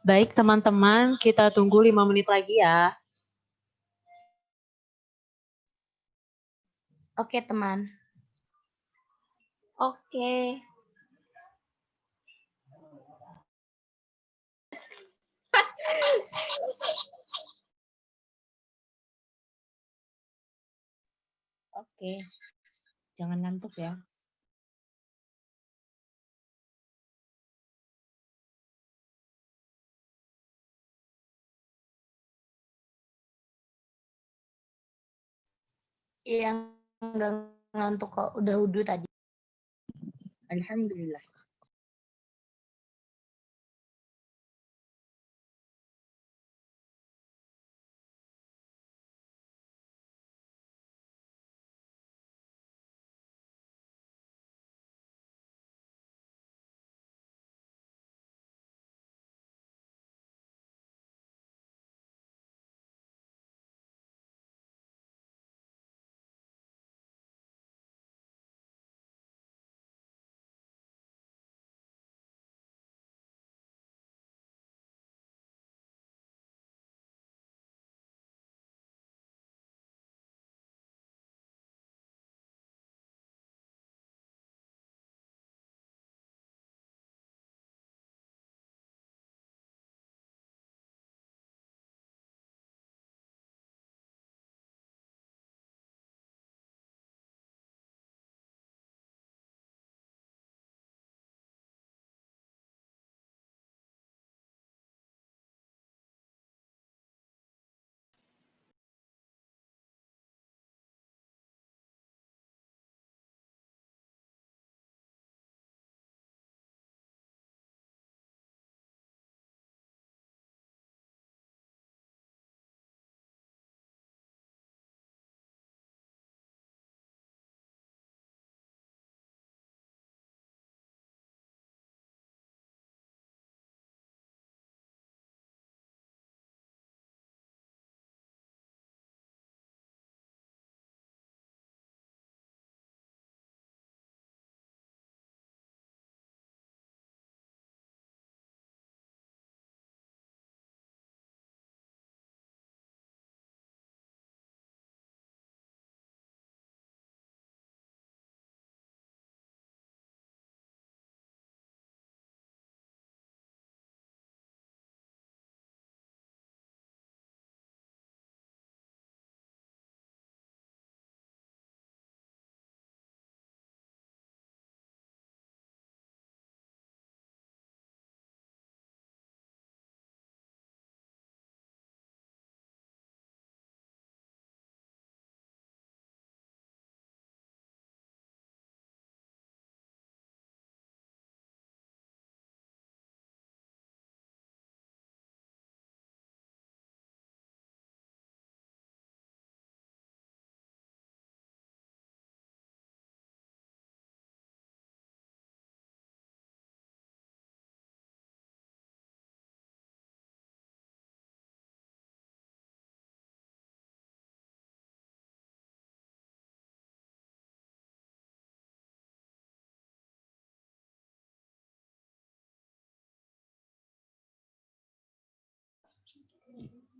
Baik teman-teman, kita tunggu 5 menit lagi ya. Oke teman. Oke. Oke. Jangan ngantuk ya. Yang enggak ngantuk kok, udah wudhu tadi. Alhamdulillah.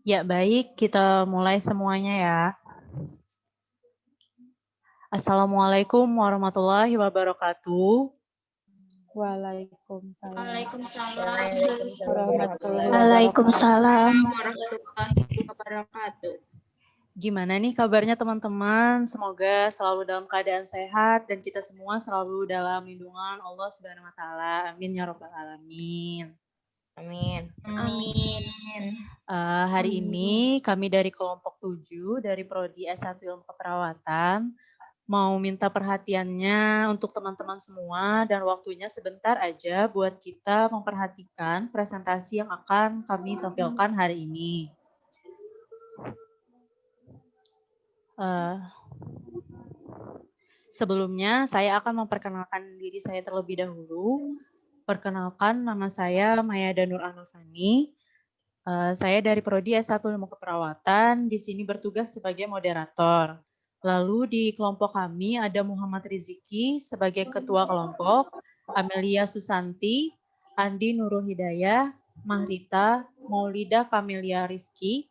Ya baik, kita mulai semuanya ya. Assalamualaikum warahmatullahi wabarakatuh. Waalaikumsalam warahmatullahi wabarakatuh. Gimana nih kabarnya teman-teman? Semoga selalu dalam keadaan sehat dan kita semua selalu dalam lindungan Allah Subhanahu wa taala. Amin ya rabbal alamin. Amin. Hari ini kami dari kelompok 7 dari Prodi S1 Ilmu Keperawatan mau minta perhatiannya untuk teman-teman semua dan waktunya sebentar aja buat kita memperhatikan presentasi yang akan kami tampilkan hari ini. Sebelumnya saya akan memperkenalkan diri saya terlebih dahulu. Perkenalkan, nama saya Maya Danur Anofani. Saya dari Prodi S1 Ilmu Keperawatan, di sini bertugas sebagai moderator. Lalu di kelompok kami ada Muhammad Riziki sebagai ketua kelompok, Amelia Susanti, Andi Nurul Hidayah, Mahrita, Maulida Kamelia Rizky,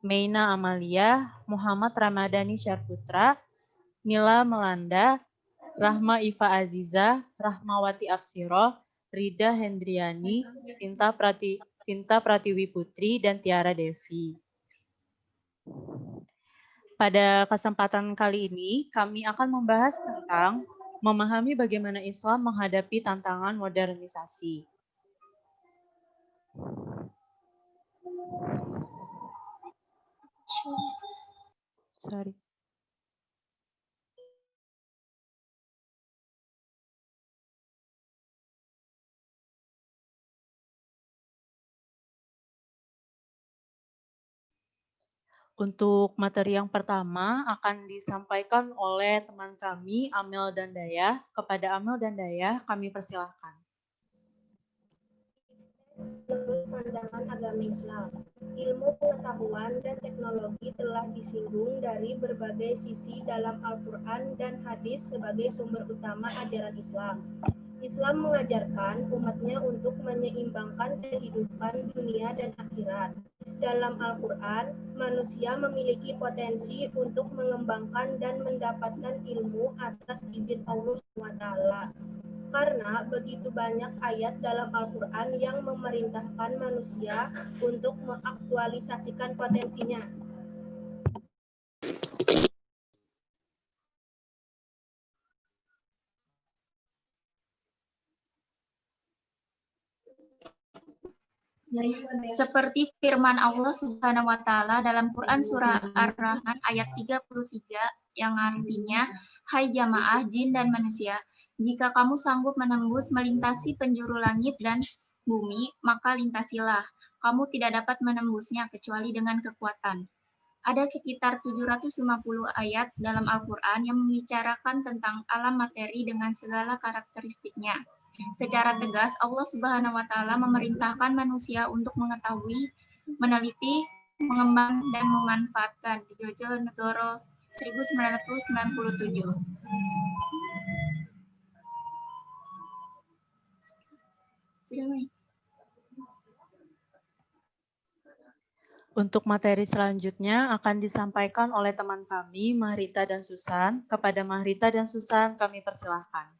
Meina Amalia, Muhammad Ramadhani Syarputra, Nila Melanda, Rahma Iva Aziza, Rahmawati Apsiro, Rida Hendriani, Sinta Pratiwi Putri, dan Tiara Devi. Pada kesempatan kali ini, kami akan membahas tentang memahami bagaimana Islam menghadapi tantangan modernisasi. Sorry. Untuk materi yang pertama akan disampaikan oleh teman kami, Amel dan Dayah. Kepada Amel dan Dayah, kami persilahkan. Menurut pandangan agama Islam, ilmu pengetahuan dan teknologi telah disinggung dari berbagai sisi dalam Al-Quran dan hadis sebagai sumber utama ajaran Islam. Islam mengajarkan umatnya untuk menyeimbangkan kehidupan dunia dan akhirat. Dalam Al-Quran, manusia memiliki potensi untuk mengembangkan dan mendapatkan ilmu atas izin Allah SWT. Karena begitu banyak ayat dalam Al-Quran yang memerintahkan manusia untuk mengaktualisasikan potensinya. Seperti firman Allah Subhanahu wa taala dalam Quran surah Ar-Rahman ayat 33 yang artinya, "Hai jamaah jin dan manusia, jika kamu sanggup menembus melintasi penjuru langit dan bumi, maka lintasilah. Kamu tidak dapat menembusnya kecuali dengan kekuatan." Ada sekitar 750 ayat dalam Al-Quran yang membicarakan tentang alam materi dengan segala karakteristiknya. Secara tegas, Allah Subhanahu wa taala memerintahkan manusia untuk mengetahui, meneliti, mengembang dan memanfaatkan. Jojo Negoro 1997. Untuk materi selanjutnya akan disampaikan oleh teman kami, Mahrita dan Susan. Kepada Mahrita dan Susan, kami persilahkan.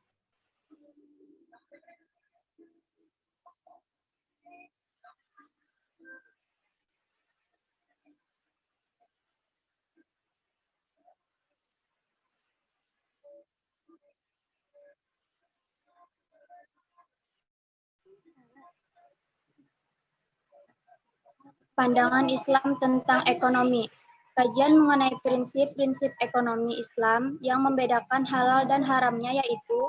Pandangan Islam tentang ekonomi. Kajian mengenai prinsip-prinsip ekonomi Islam yang membedakan halal dan haramnya yaitu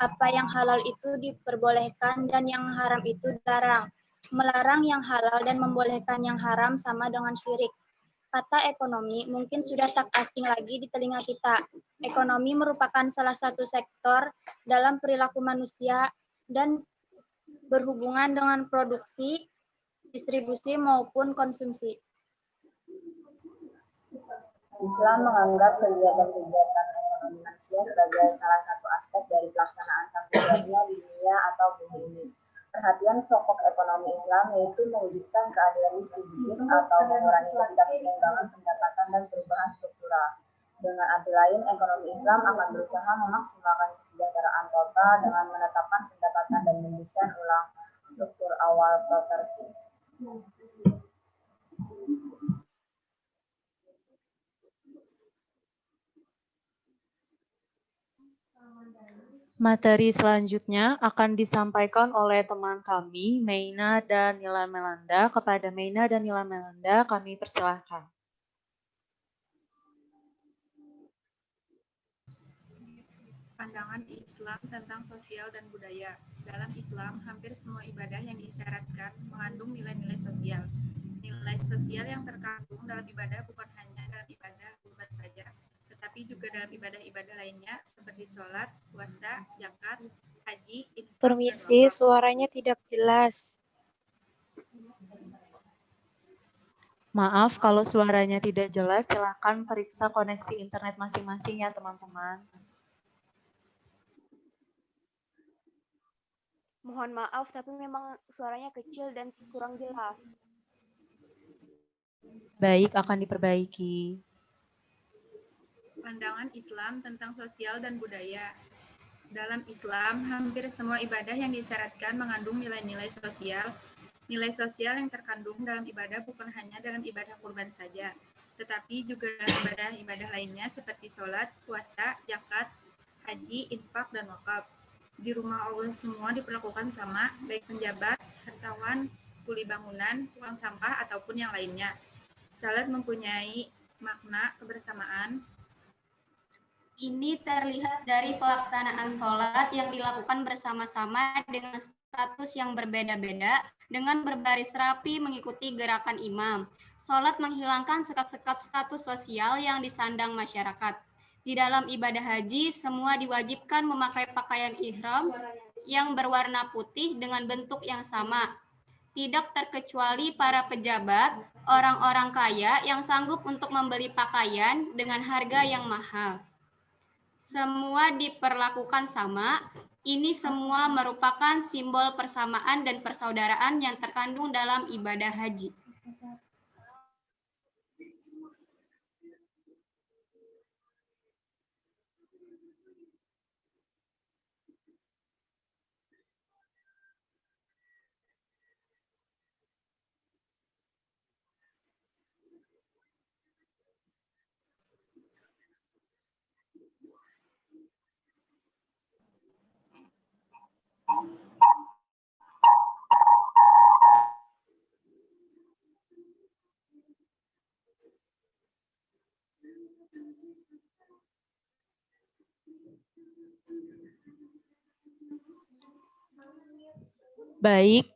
apa yang halal itu diperbolehkan dan yang haram itu dilarang. Melarang yang halal dan membolehkan yang haram sama dengan syirik. Kata ekonomi mungkin sudah tak asing lagi di telinga kita. Ekonomi merupakan salah satu sektor dalam perilaku manusia dan berhubungan dengan produksi, distribusi maupun konsumsi. Islam menganggap kegiatan-kegiatan ekonomi manusia sebagai salah satu aspek dari pelaksanaan tanggung jawabnya di dunia atau bumi ini. Perhatian pokok ekonomi Islam yaitu mewujudkan keadilan distributif atau mengurangi ketidakseimbangan pendapatan dan perubahan struktural. Dengan arti lain, ekonomi Islam akan berusaha memaksimalkan kesejahteraan total dengan menetapkan pendapatan dan mendesain ulang struktur awal properti. Materi selanjutnya akan disampaikan oleh teman kami, Meina dan Nila Melanda. Kepada Meina dan Nila Melanda, kami persilahkan. Pandangan Islam tentang sosial dan budaya. Dalam Islam, hampir semua ibadah yang disyaratkan mengandung nilai-nilai sosial. Nilai sosial yang terkandung dalam ibadah bukan hanya dalam ibadah kurban saja, tetapi juga dalam ibadah-ibadah lainnya seperti sholat, puasa, zakat, haji, infak, Permisi, suaranya tidak jelas. Maaf kalau suaranya tidak jelas, silakan periksa koneksi internet masing-masing ya teman-teman. Mohon maaf, tapi memang suaranya kecil dan kurang jelas. Baik, akan diperbaiki. Pandangan Islam tentang sosial dan budaya. Dalam Islam, hampir semua ibadah yang disyaratkan mengandung nilai-nilai sosial. Nilai sosial yang terkandung dalam ibadah bukan hanya dalam ibadah kurban saja, tetapi juga dalam ibadah-ibadah lainnya seperti sholat, puasa, zakat, haji, infak, dan wakaf. Di rumah Allah semua diperlakukan sama, baik penjabat, hartawan, kuli bangunan, tukang sampah, ataupun yang lainnya. Salat mempunyai makna kebersamaan. Ini terlihat dari pelaksanaan sholat yang dilakukan bersama-sama dengan status yang berbeda-beda, dengan berbaris rapi mengikuti gerakan imam. Sholat menghilangkan sekat-sekat status sosial yang disandang masyarakat. Di dalam ibadah haji, semua diwajibkan memakai pakaian ihram yang berwarna putih dengan bentuk yang sama. Tidak terkecuali para pejabat, orang-orang kaya yang sanggup untuk membeli pakaian dengan harga yang mahal. Semua diperlakukan sama. Ini semua merupakan simbol persamaan dan persaudaraan yang terkandung dalam ibadah haji. Baik,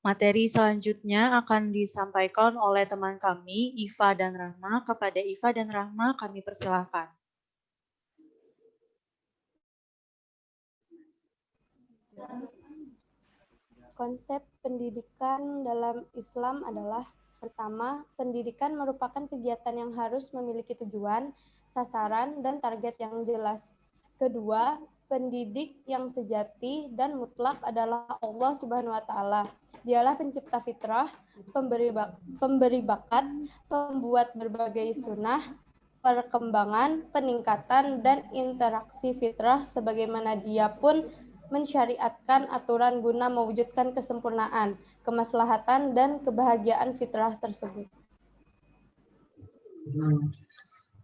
materi selanjutnya akan disampaikan oleh teman kami, Iva dan Rahma. Kepada Iva dan Rahma kami persilahkan. Konsep pendidikan dalam Islam adalah: pertama, pendidikan merupakan kegiatan yang harus memiliki tujuan, sasaran, dan target yang jelas. Kedua, pendidik yang sejati dan mutlak adalah Allah Subhanahu wa Ta'ala. Dialah pencipta fitrah, pemberi bakat, pembuat berbagai sunnah, perkembangan, peningkatan, dan interaksi fitrah, sebagaimana Dia pun mensyariatkan aturan guna mewujudkan kesempurnaan, kemaslahatan, dan kebahagiaan fitrah tersebut.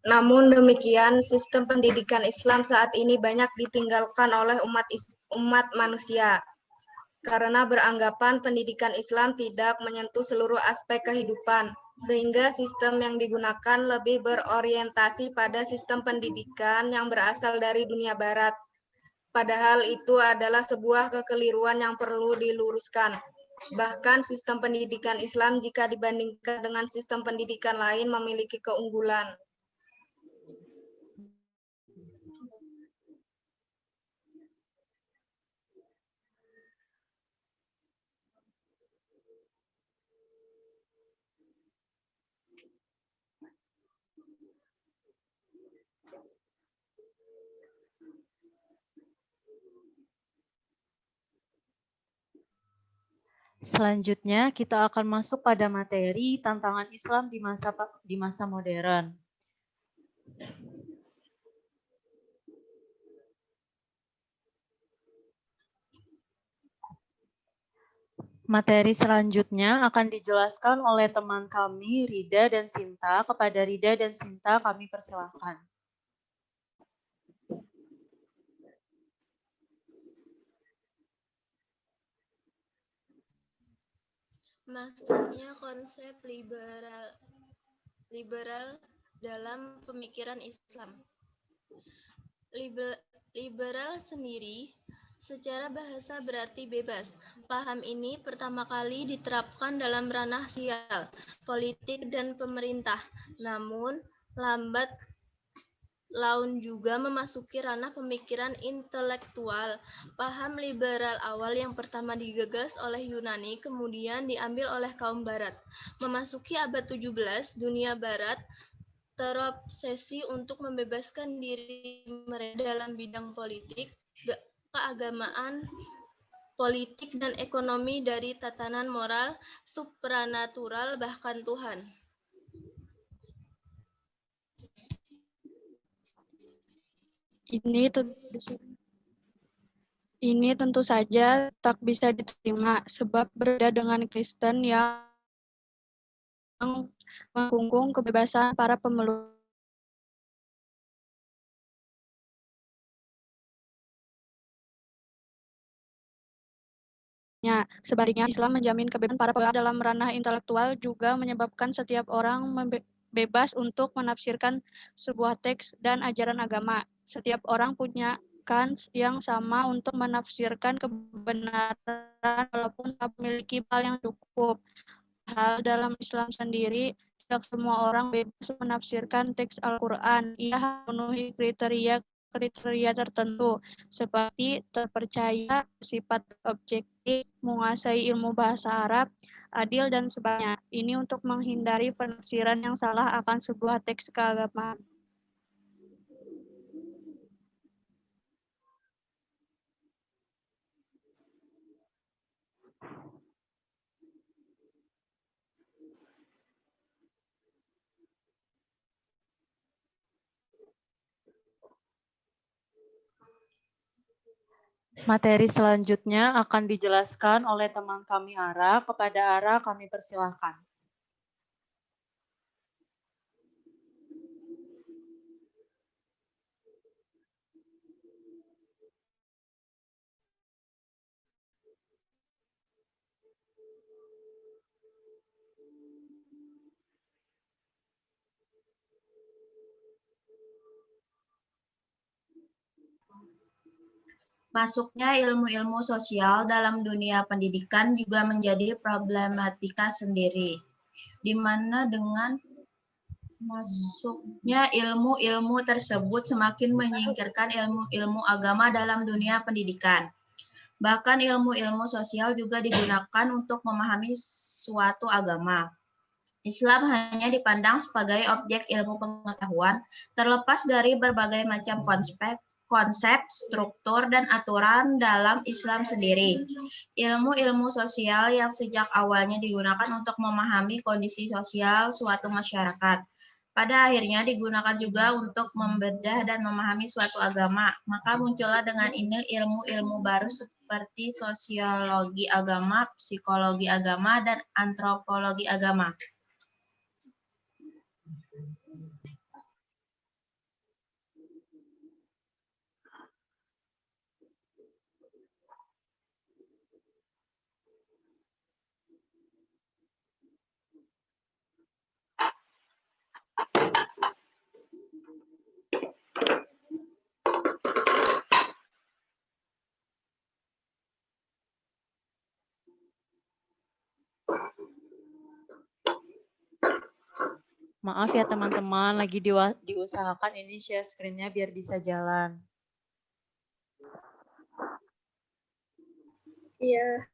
Namun demikian, sistem pendidikan Islam saat ini banyak ditinggalkan oleh umat manusia karena beranggapan pendidikan Islam tidak menyentuh seluruh aspek kehidupan, sehingga sistem yang digunakan lebih berorientasi pada sistem pendidikan yang berasal dari dunia barat. Padahal itu adalah sebuah kekeliruan yang perlu diluruskan. Bahkan sistem pendidikan Islam jika dibandingkan dengan sistem pendidikan lain memiliki keunggulan. Selanjutnya kita akan masuk pada materi tantangan Islam di masa modern. Materi selanjutnya akan dijelaskan oleh teman kami Rida dan Sinta. Kepada Rida dan Sinta kami persilahkan. Masuknya konsep liberal dalam pemikiran Islam. Liberal sendiri secara bahasa berarti bebas. Paham ini pertama kali diterapkan dalam ranah sosial, politik, dan pemerintah. Namun, lambat laun juga memasuki ranah pemikiran intelektual. Paham liberal awal yang pertama digagas oleh Yunani, kemudian diambil oleh kaum Barat. Memasuki abad 17, dunia Barat terobsesi untuk membebaskan diri mereka dalam bidang politik, keagamaan, politik, dan ekonomi dari tatanan moral, supranatural, bahkan Tuhan. Ini tentu saja tak bisa diterima, sebab berbeda dengan Kristen yang mengkungkung kebebasan para pemeluk. Sebaliknya, Islam menjamin kebebasan para pemeluk dalam ranah intelektual, juga menyebabkan setiap orang bebas untuk menafsirkan sebuah teks dan ajaran agama. Setiap orang punya kans yang sama untuk menafsirkan kebenaran walaupun tak memiliki hal yang cukup. Hal dalam Islam sendiri, tidak semua orang bebas menafsirkan teks Al-Quran. Ia harus memenuhi kriteria tertentu, seperti terpercaya, sifat objektif, menguasai ilmu bahasa Arab, adil, dan sebagainya. Ini untuk menghindari penafsiran yang salah akan sebuah teks keagamaan. Materi selanjutnya akan dijelaskan oleh teman kami Ara. Kepada Ara kami persilahkan. Masuknya ilmu-ilmu sosial dalam dunia pendidikan juga menjadi problematika sendiri, di mana dengan masuknya ilmu-ilmu tersebut semakin menyingkirkan ilmu-ilmu agama dalam dunia pendidikan. Bahkan ilmu-ilmu sosial juga digunakan untuk memahami suatu agama. Islam hanya dipandang sebagai objek ilmu pengetahuan, terlepas dari berbagai macam konsep, struktur, dan aturan dalam Islam sendiri. Ilmu-ilmu sosial yang sejak awalnya digunakan untuk memahami kondisi sosial suatu masyarakat, pada akhirnya digunakan juga untuk membedah dan memahami suatu agama. Maka muncullah dengan ini ilmu-ilmu baru seperti sosiologi agama, psikologi agama, dan antropologi agama. Maaf ya teman-teman, lagi diusahakan ini share screen-nya biar bisa jalan. Iya.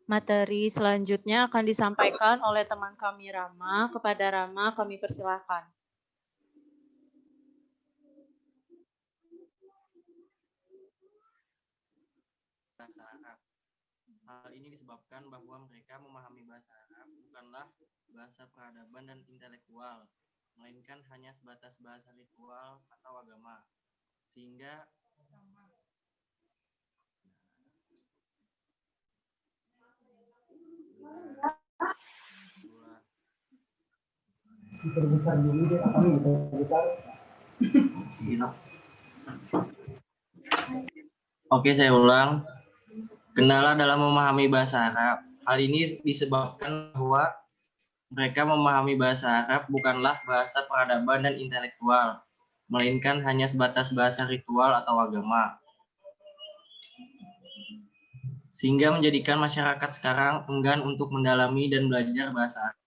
Materi selanjutnya akan disampaikan oleh teman kami Rama. Kepada Rama kami persilahkan. Bahasa Arab. Hal ini disebabkan bahwa mereka memahami bahasa Arab bukanlah bahasa peradaban dan intelektual, melainkan hanya sebatas bahasa ritual atau agama. Sehingga diperbesar dulu deh, apa nih diperbesar? Oke, saya ulang. Kendala dalam memahami bahasa Arab. Hal ini disebabkan bahwa mereka memahami bahasa Arab bukanlah bahasa peradaban dan intelektual, melainkan hanya sebatas bahasa ritual atau agama. Sehingga menjadikan masyarakat sekarang enggan untuk mendalami dan belajar bahasa Arab.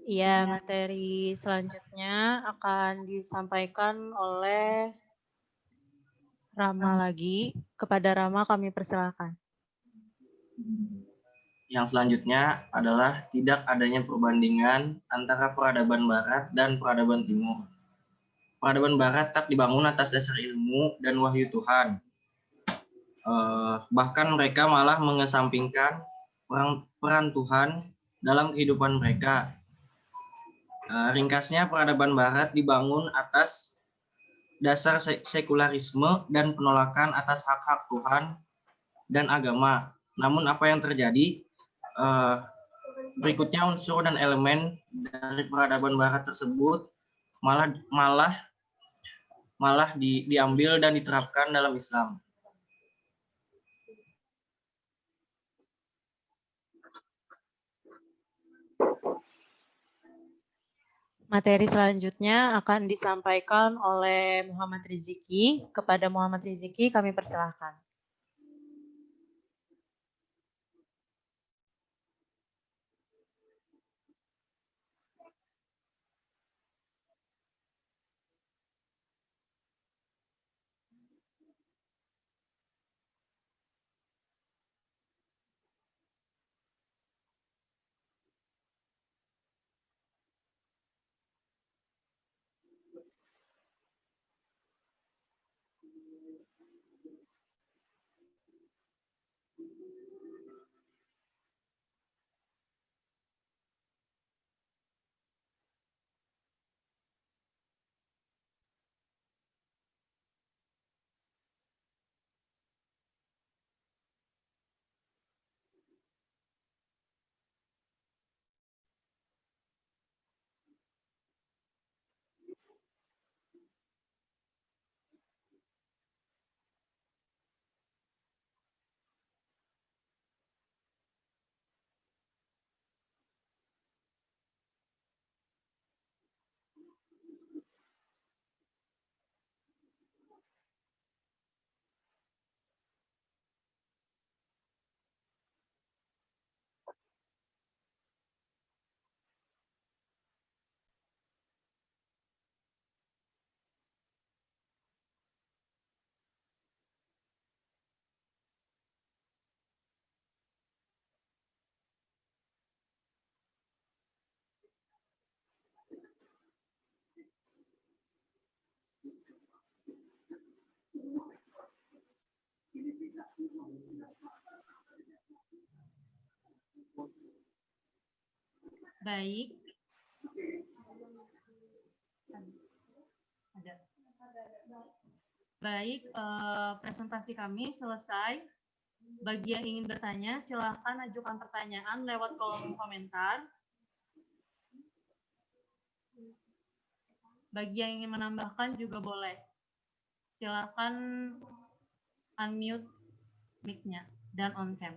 Iya, materi selanjutnya akan disampaikan oleh Rama lagi. Kepada Rama kami persilakan. Yang selanjutnya adalah tidak adanya perbandingan antara peradaban Barat dan peradaban Timur. Peradaban Barat tetap dibangun atas dasar ilmu dan wahyu Tuhan. Bahkan mereka malah mengesampingkan peran Tuhan dalam kehidupan mereka. Ringkasnya, peradaban Barat dibangun atas dasar sekularisme dan penolakan atas hak-hak Tuhan dan agama. Namun apa yang terjadi? Berikutnya unsur dan elemen dari peradaban Barat tersebut malah diambil dan diterapkan dalam Islam. Materi selanjutnya akan disampaikan oleh Muhammad Riziki. Kepada Muhammad Riziki kami persilahkan. Baik. Baik, presentasi kami selesai. Bagi yang ingin bertanya, silakan ajukan pertanyaan lewat kolom komentar. Bagi yang ingin menambahkan juga boleh. Silakan unmute mic-nya dan on cam.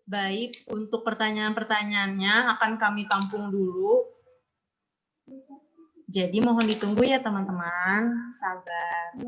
Baik, untuk pertanyaan-pertanyaannya akan kami tampung dulu. Jadi mohon ditunggu ya teman-teman, sabar.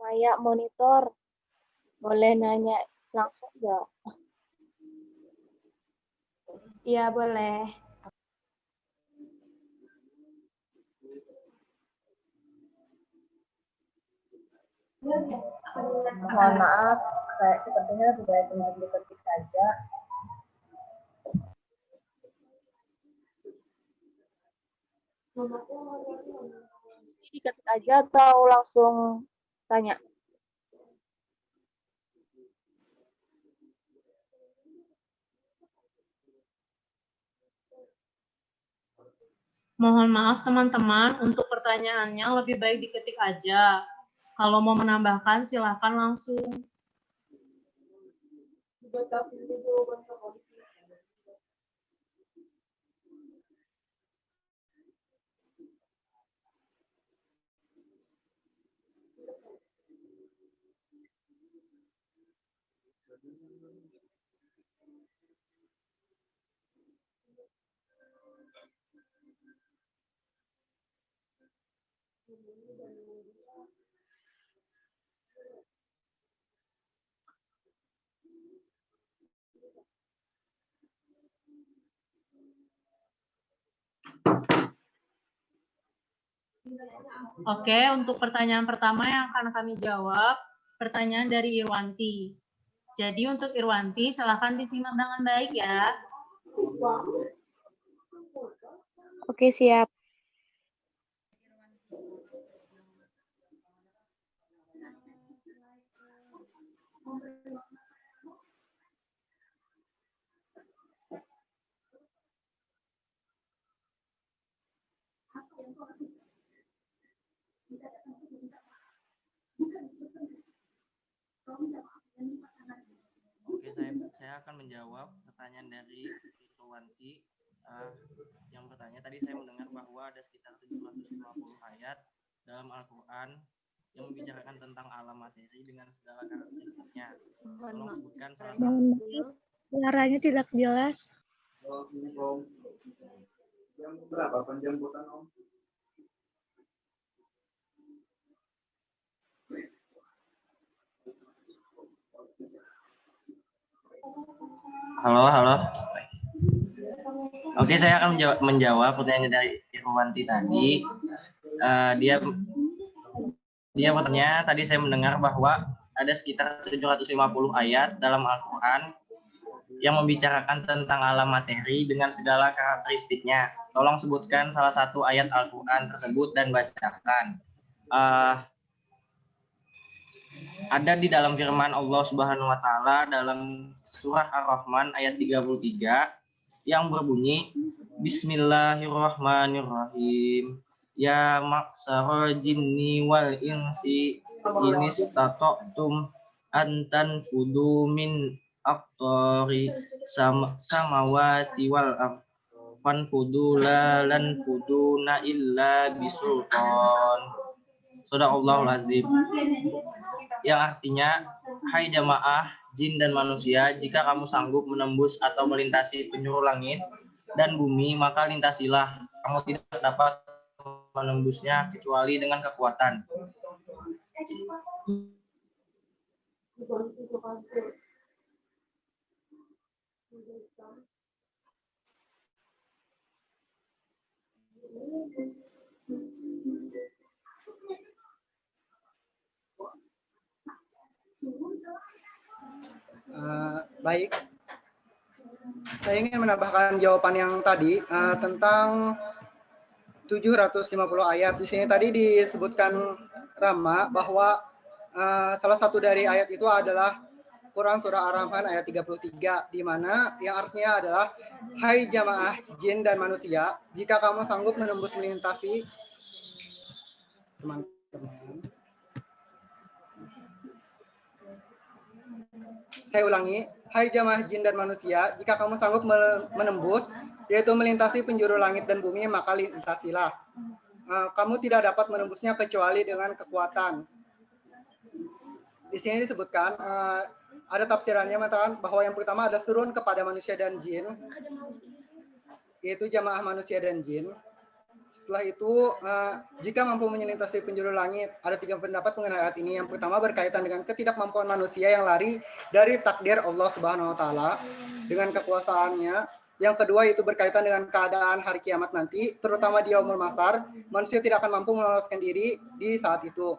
Kayak monitor, boleh nanya langsung nggak? Iya, boleh. Mohon maaf, sepertinya lebih baik untuk diketik saja. Diketik aja atau langsung tanya? Mohon maaf teman-teman, untuk pertanyaannya lebih baik diketik aja. Kalau mau menambahkan silakan langsung. Oke, untuk pertanyaan pertama yang akan kami jawab, pertanyaan dari Irwanti. Jadi untuk Irwanti, silakan disimak dengan baik ya. Oke, siap. Oke, saya akan menjawab pertanyaan dari Irwanti. Yang bertanya, tadi saya mendengar bahwa ada sekitar 750 ayat dalam Al-Quran yang membicarakan tentang alam materi dengan segala karakteristiknya. Tolong sebutkan salah satu. Suaranya tidak jelas. Jam berapa penjemputan Om? Halo. Oke, saya akan menjawab pertanyaan dari Irwanti tadi. Dia bertanya, tadi saya mendengar bahwa ada sekitar 750 ayat dalam Al-Quran yang membicarakan tentang alam materi dengan segala karakteristiknya. Tolong sebutkan salah satu ayat Al-Quran tersebut dan bacakan. Ada di dalam firman Allah Subhanahu wa taala dalam surah Ar-Rahman ayat 33 yang berbunyi Bismillahirrahmanirrahim. Ya maksarul jinni wal insi inistata'tum antan fudu min aqtari samawati wal arfan fudu lan fuduna illa bisultan. Sadaqallahul azim. Yang artinya, hai jamaah jin dan manusia, jika kamu sanggup menembus atau melintasi penjuru langit dan bumi, maka lintasilah. Kamu tidak dapat menembusnya kecuali dengan kekuatan. Baik, saya ingin menambahkan jawaban yang tadi tentang 750 ayat. Di sini tadi disebutkan Rama bahwa salah satu dari ayat itu adalah Quran Surah Ar-Rahman ayat 33, di mana yang artinya adalah, hai jamaah jin dan manusia, jika kamu sanggup menembus melintasi teman-teman. Saya ulangi, hai jamaah jin dan manusia, jika kamu sanggup menembus, yaitu melintasi penjuru langit dan bumi, maka lintasilah. Kamu tidak dapat menembusnya kecuali dengan kekuatan. Di sini disebutkan, ada tafsirannya mengatakan bahwa yang pertama adalah turun kepada manusia dan jin, yaitu jamaah manusia dan jin. Setelah itu, jika mampu melintasi penjuru langit, ada 3 pendapat mengenai ayat ini. Yang pertama berkaitan dengan ketidakmampuan manusia yang lari dari takdir Allah Subhanahu wa Ta'ala dengan kekuasaannya. Yang kedua itu berkaitan dengan keadaan hari kiamat nanti, terutama di Yaumul Mahsyar, manusia tidak akan mampu meloloskan diri di saat itu.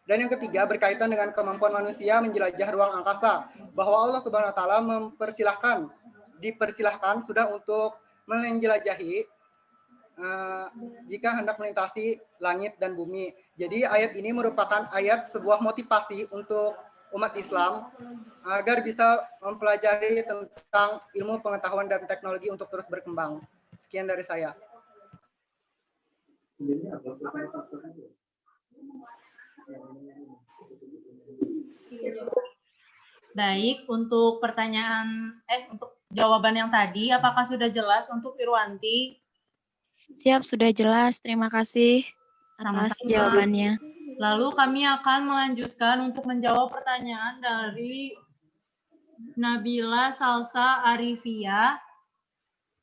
Dan yang ketiga berkaitan dengan kemampuan manusia menjelajah ruang angkasa, bahwa Allah Subhanahu wa Ta'ala dipersilahkan sudah untuk menjelajahi jika hendak melintasi langit dan bumi. Jadi ayat ini merupakan ayat sebuah motivasi untuk umat Islam agar bisa mempelajari tentang ilmu pengetahuan dan teknologi untuk terus berkembang. Sekian dari saya. Baik, untuk untuk jawaban yang tadi, apakah sudah jelas untuk Irwanti? Siap, sudah jelas. Terima kasih atas Sama-sama. jawabannya. Lalu kami akan melanjutkan untuk menjawab pertanyaan dari Nabila Salsa Arifia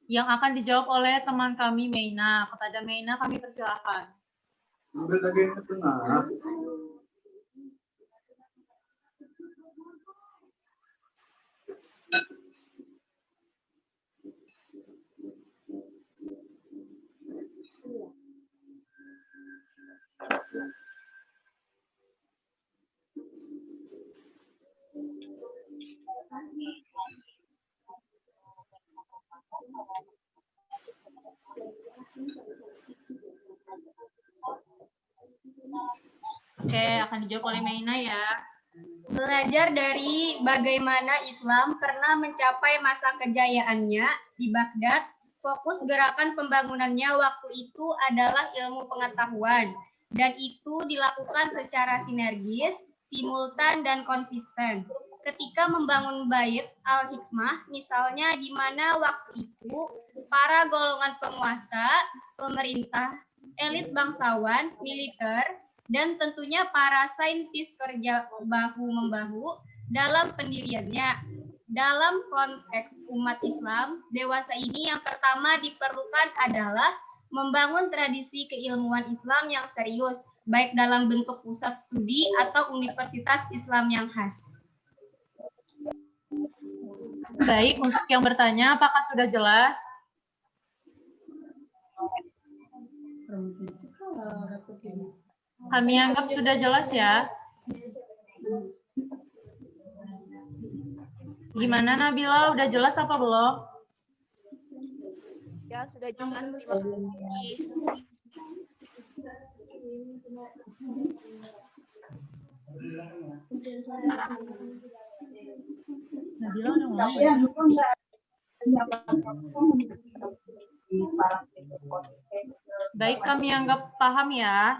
yang akan dijawab oleh teman kami Meina. Kepada Meina kami persilakan. Ambil lagi yang tengah. Oke, akan dijawab oleh Meina ya. Belajar dari bagaimana Islam pernah mencapai masa kejayaannya di Baghdad, fokus gerakan pembangunannya waktu itu adalah ilmu pengetahuan, dan itu dilakukan secara sinergis, simultan, dan konsisten. Ketika membangun Bait Al-Hikmah, misalnya di mana waktu itu para golongan penguasa, pemerintah, elit bangsawan, militer, dan tentunya para saintis kerja bahu-membahu dalam pendiriannya. Dalam konteks umat Islam, dewasa ini yang pertama diperlukan adalah membangun tradisi keilmuan Islam yang serius, baik dalam bentuk pusat studi atau universitas Islam yang khas. Baik, untuk yang bertanya, apakah sudah jelas? Kami anggap sudah jelas ya. Gimana Nabila, udah jelas apa belum? Ya, sudah jelas. Terima kasih. Nabila udah ngomong. Baik, kami anggap paham ya.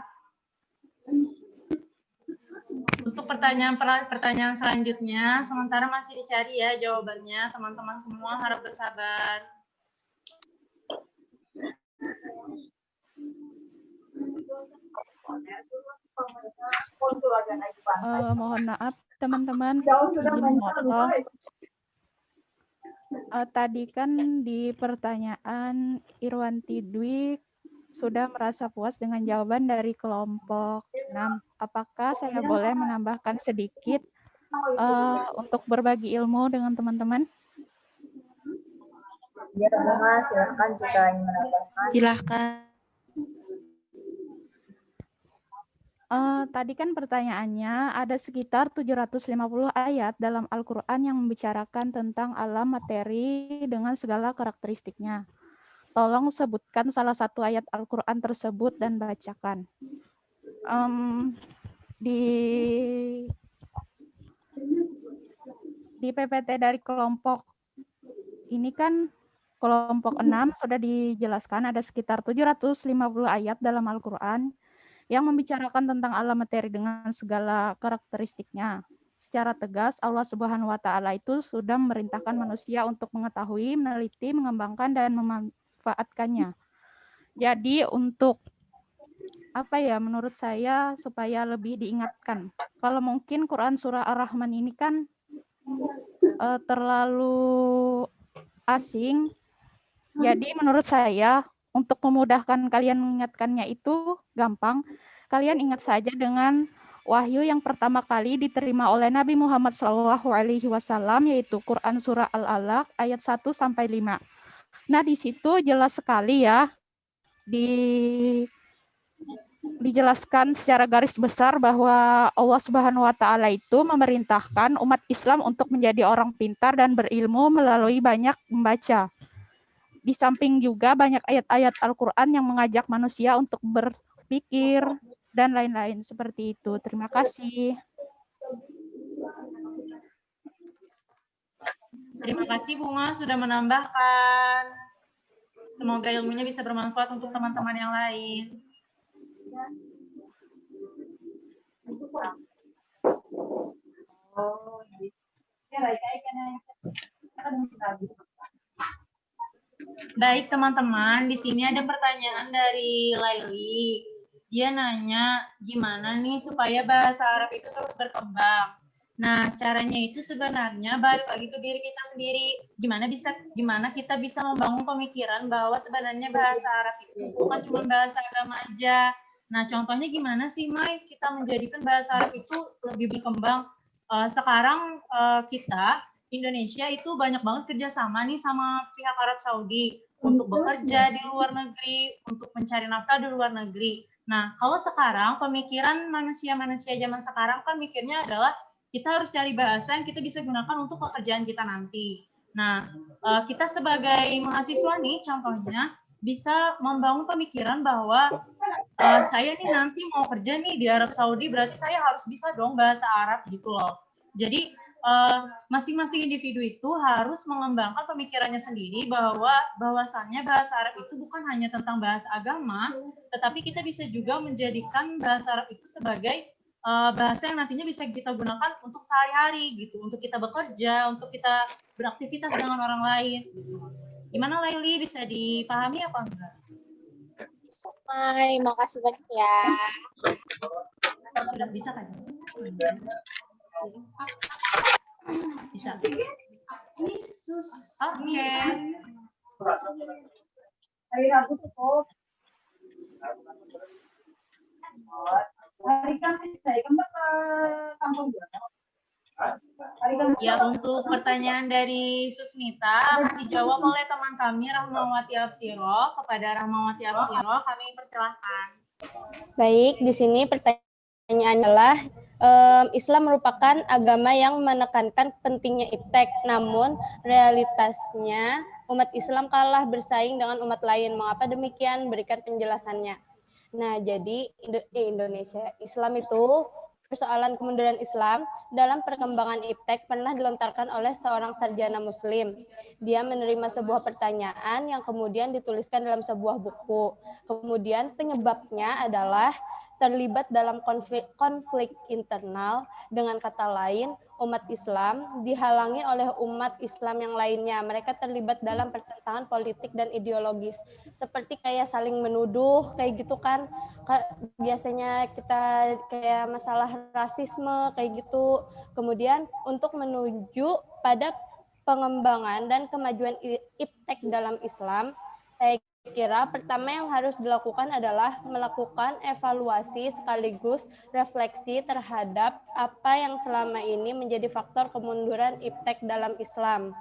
Untuk pertanyaan selanjutnya, sementara masih dicari ya jawabannya, teman-teman semua harap bersabar. Mohon maaf teman-teman, izin potong. Tadi kan di pertanyaan Irwanti Dwi sudah merasa puas dengan jawaban dari kelompok 6. Apakah saya boleh menambahkan sedikit untuk berbagi ilmu dengan teman-teman? Ya, Bunga, silakan jika ingin menambahkan. Silakan. Tadi kan pertanyaannya ada sekitar 750 ayat dalam Al-Quran yang membicarakan tentang alam materi dengan segala karakteristiknya. tolong sebutkan salah satu ayat Al-Quran tersebut dan bacakan. Di PPT dari kelompok ini kan kelompok 6 sudah dijelaskan ada sekitar 750 ayat dalam Al-Quran yang membicarakan tentang alam materi dengan segala karakteristiknya. Secara tegas, Allah Subhanahu wa Ta'ala itu sudah memerintahkan manusia untuk mengetahui, meneliti, mengembangkan, dan memanfaatkannya. Jadi, untuk menurut saya supaya lebih diingatkan. Kalau mungkin Quran Surah Ar-Rahman ini kan terlalu asing, jadi menurut saya untuk memudahkan kalian mengingatkannya itu gampang. Kalian ingat saja dengan wahyu yang pertama kali diterima oleh Nabi Muhammad SAW, yaitu Quran Surah Al-Alaq ayat 1-5. Nah, di situ jelas sekali ya, dijelaskan secara garis besar bahwa Allah Subhanahu wa Ta'ala itu memerintahkan umat Islam untuk menjadi orang pintar dan berilmu melalui banyak membaca. Di samping juga banyak ayat-ayat Al-Quran yang mengajak manusia untuk berpikir dan lain-lain seperti itu. Terima kasih. Terima kasih Bunga sudah menambahkan. Semoga ilmunya bisa bermanfaat untuk teman-teman yang lain. Baik teman-teman, di sini ada pertanyaan dari Laili. Dia nanya gimana nih supaya bahasa Arab itu terus berkembang. Nah, caranya itu sebenarnya balik lagi ke diri kita sendiri. Gimana kita bisa membangun pemikiran bahwa sebenarnya bahasa Arab itu bukan cuma bahasa agama aja. Nah, contohnya gimana sih, Mai, kita menjadikan bahasa Arab itu lebih berkembang? Sekarang kita, Indonesia itu banyak banget kerjasama nih sama pihak Arab Saudi untuk bekerja di luar negeri, untuk mencari nafkah di luar negeri. Nah, kalau sekarang pemikiran manusia-manusia zaman sekarang kan mikirnya adalah kita harus cari bahasa yang kita bisa gunakan untuk pekerjaan kita nanti. Nah, kita sebagai mahasiswa nih contohnya bisa membangun pemikiran bahwa saya nih nanti mau kerja nih di Arab Saudi, berarti saya harus bisa dong bahasa Arab gitu loh. Jadi masing-masing individu itu harus mengembangkan pemikirannya sendiri bahwasannya bahasa Arab itu bukan hanya tentang bahasa agama, tetapi kita bisa juga menjadikan bahasa Arab itu sebagai bahasa yang nantinya bisa kita gunakan untuk sehari-hari gitu, untuk kita bekerja, untuk kita beraktivitas dengan orang lain. Gimana Laili, bisa dipahami apa enggak? Hai, makasih banyak ya. Sudah bisa kan? Bisa. Oke. Hari Rabu tutup. Hari Kamis saya kembali ke kampung. Ya, untuk pertanyaan dari Susmita akan dijawab oleh teman kami Rahmawati Absiro. Kepada Rahmawati Absiro kami persilahkan. Baik, di sini pertanyaan adalah Islam merupakan agama yang menekankan pentingnya iptek, namun realitasnya umat Islam kalah bersaing dengan umat lain. Mengapa demikian? Berikan penjelasannya. Nah, jadi Indonesia Islam itu persoalan kemunduran Islam dalam perkembangan iptek pernah dilontarkan oleh seorang sarjana muslim. Dia menerima sebuah pertanyaan yang kemudian dituliskan dalam sebuah buku. Kemudian penyebabnya adalah terlibat dalam konflik internal, dengan kata lain umat Islam dihalangi oleh umat Islam yang lainnya. Mereka terlibat dalam pertentangan politik dan ideologis, seperti kayak saling menuduh kayak gitu kan. Biasanya kita kayak masalah rasisme kayak gitu. Kemudian untuk menuju pada pengembangan dan kemajuan iptek dalam Islam, saya kira pertama yang harus dilakukan adalah melakukan evaluasi sekaligus refleksi terhadap apa yang selama ini menjadi faktor kemunduran iptek dalam Islam.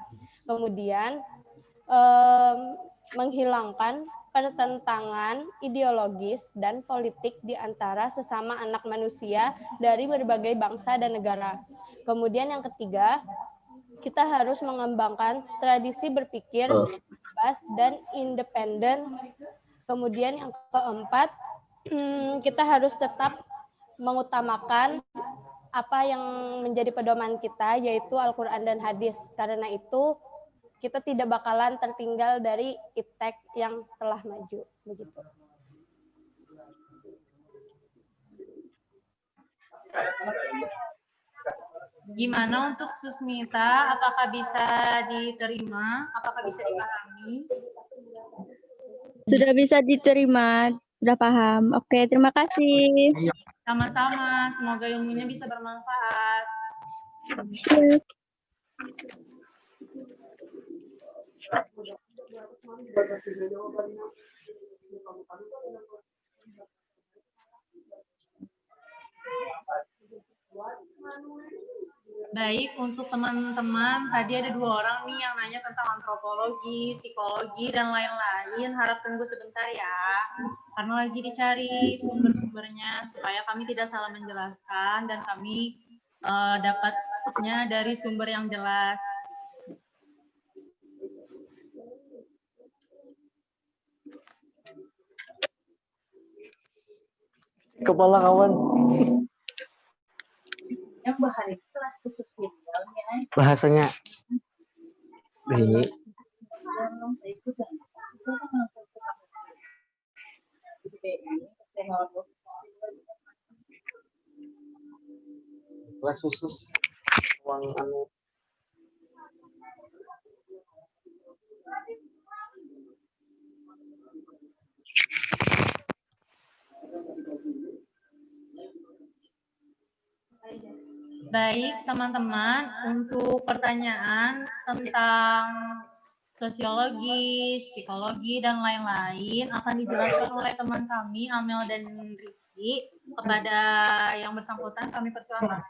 Kemudian menghilangkan pertentangan ideologis dan politik di antara sesama anak manusia dari berbagai bangsa dan negara. Kemudian yang ketiga, kita harus mengembangkan tradisi berpikir bebas dan independen. Kemudian yang keempat, kita harus tetap mengutamakan apa yang menjadi pedoman kita, yaitu Al-Quran dan hadis. Karena itu kita tidak bakalan tertinggal dari iptek yang telah maju. Begitu. Gimana untuk Susmita? Apakah bisa diterima? Apakah bisa dipahami? Sudah bisa diterima, sudah paham. Oke, terima kasih. Sama-sama, semoga ilmunya bisa bermanfaat. Baik, untuk teman-teman, tadi ada 2 orang nih yang nanya tentang antropologi, psikologi, dan lain-lain. Harap tunggu sebentar ya, karena lagi dicari sumber-sumbernya supaya kami tidak salah menjelaskan dan kami dapatnya dari sumber yang jelas. Kepala kawan. Yang bahan itu kelas khusus videonya. Bahasanya ini. Kelas khusus uang anu. Baik, teman-teman, untuk pertanyaan tentang sosiologi, psikologi, dan lain-lain akan dijelaskan oleh teman kami, Amel dan Rizky. Kepada yang bersangkutan, kami persilakan.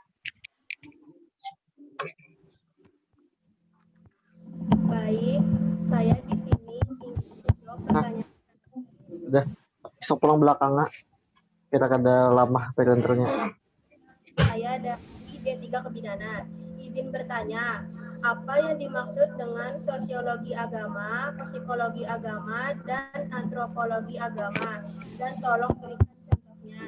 Baik, saya di sini ingin menjawab pertanyaan. Udah, sok pulang belakangnya. Kita kada lama perenternya. Saya dari D3 Kebidanan. Izin bertanya, apa yang dimaksud dengan sosiologi agama, psikologi agama, dan antropologi agama? Dan tolong berikan contohnya.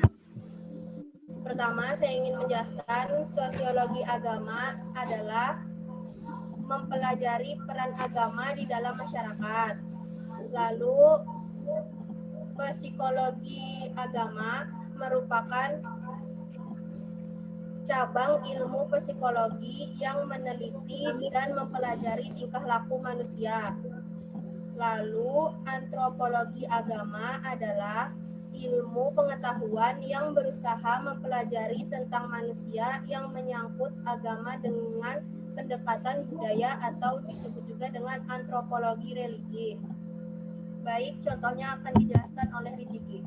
Pertama, saya ingin menjelaskan sosiologi agama adalah mempelajari peran agama di dalam masyarakat. Lalu, psikologi agama merupakan cabang ilmu psikologi yang meneliti dan mempelajari tingkah laku manusia. Lalu, antropologi agama adalah ilmu pengetahuan yang berusaha mempelajari tentang manusia yang menyangkut agama dengan pendekatan budaya atau disebut juga dengan antropologi religi. Baik, contohnya akan dijelaskan oleh Rizky.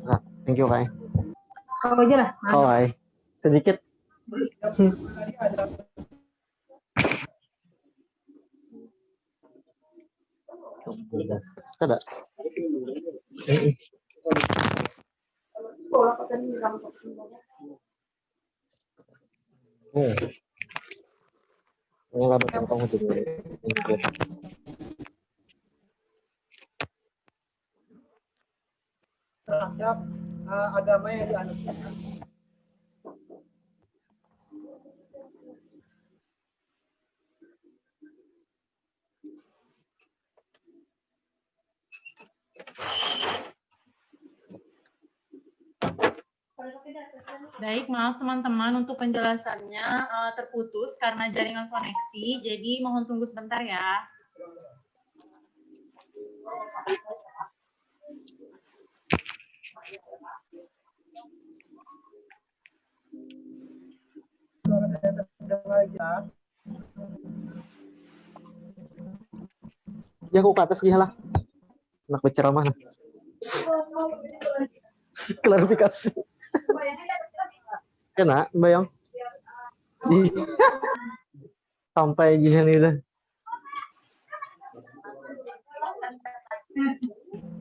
Nah, thank you, Kai. Kau aja lah. Kau, Kai. Sedikit. Ada. Ini nggak bertentang untuk terhadap agama yang dianut. Baik, maaf teman-teman untuk penjelasannya terputus karena jaringan koneksi, jadi mohon tunggu sebentar ya. Suara saya terdengar jelas. Ya, aku ke atas dia lah. Anak berceramah. Klarifikasi. Kena, bayang. Sampai di sini dah.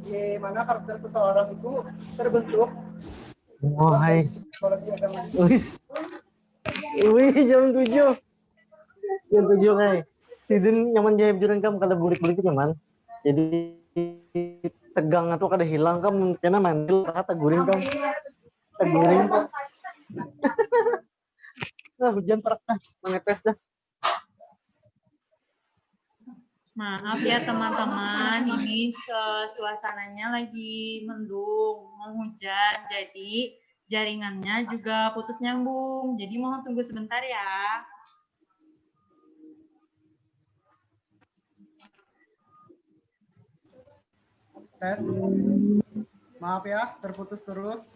Gimana karakter seseorang itu terbentuk? Oh, hai. Psikologi agama. Wih, jam 7. Jam 7, Kai. Tidin nyaman jahit juran kam kada bulik-bulik nyaman. Jadi tegang atau kada hilang kam kena mandil kata guring kam. Guring. Nah, hujan perak dah, mengepes dah. Maaf ya teman-teman, ini suasananya lagi mendung, mau hujan, jadi jaringannya juga putus nyambung. Jadi mohon tunggu sebentar ya. Tes. Maaf ya, terputus terus.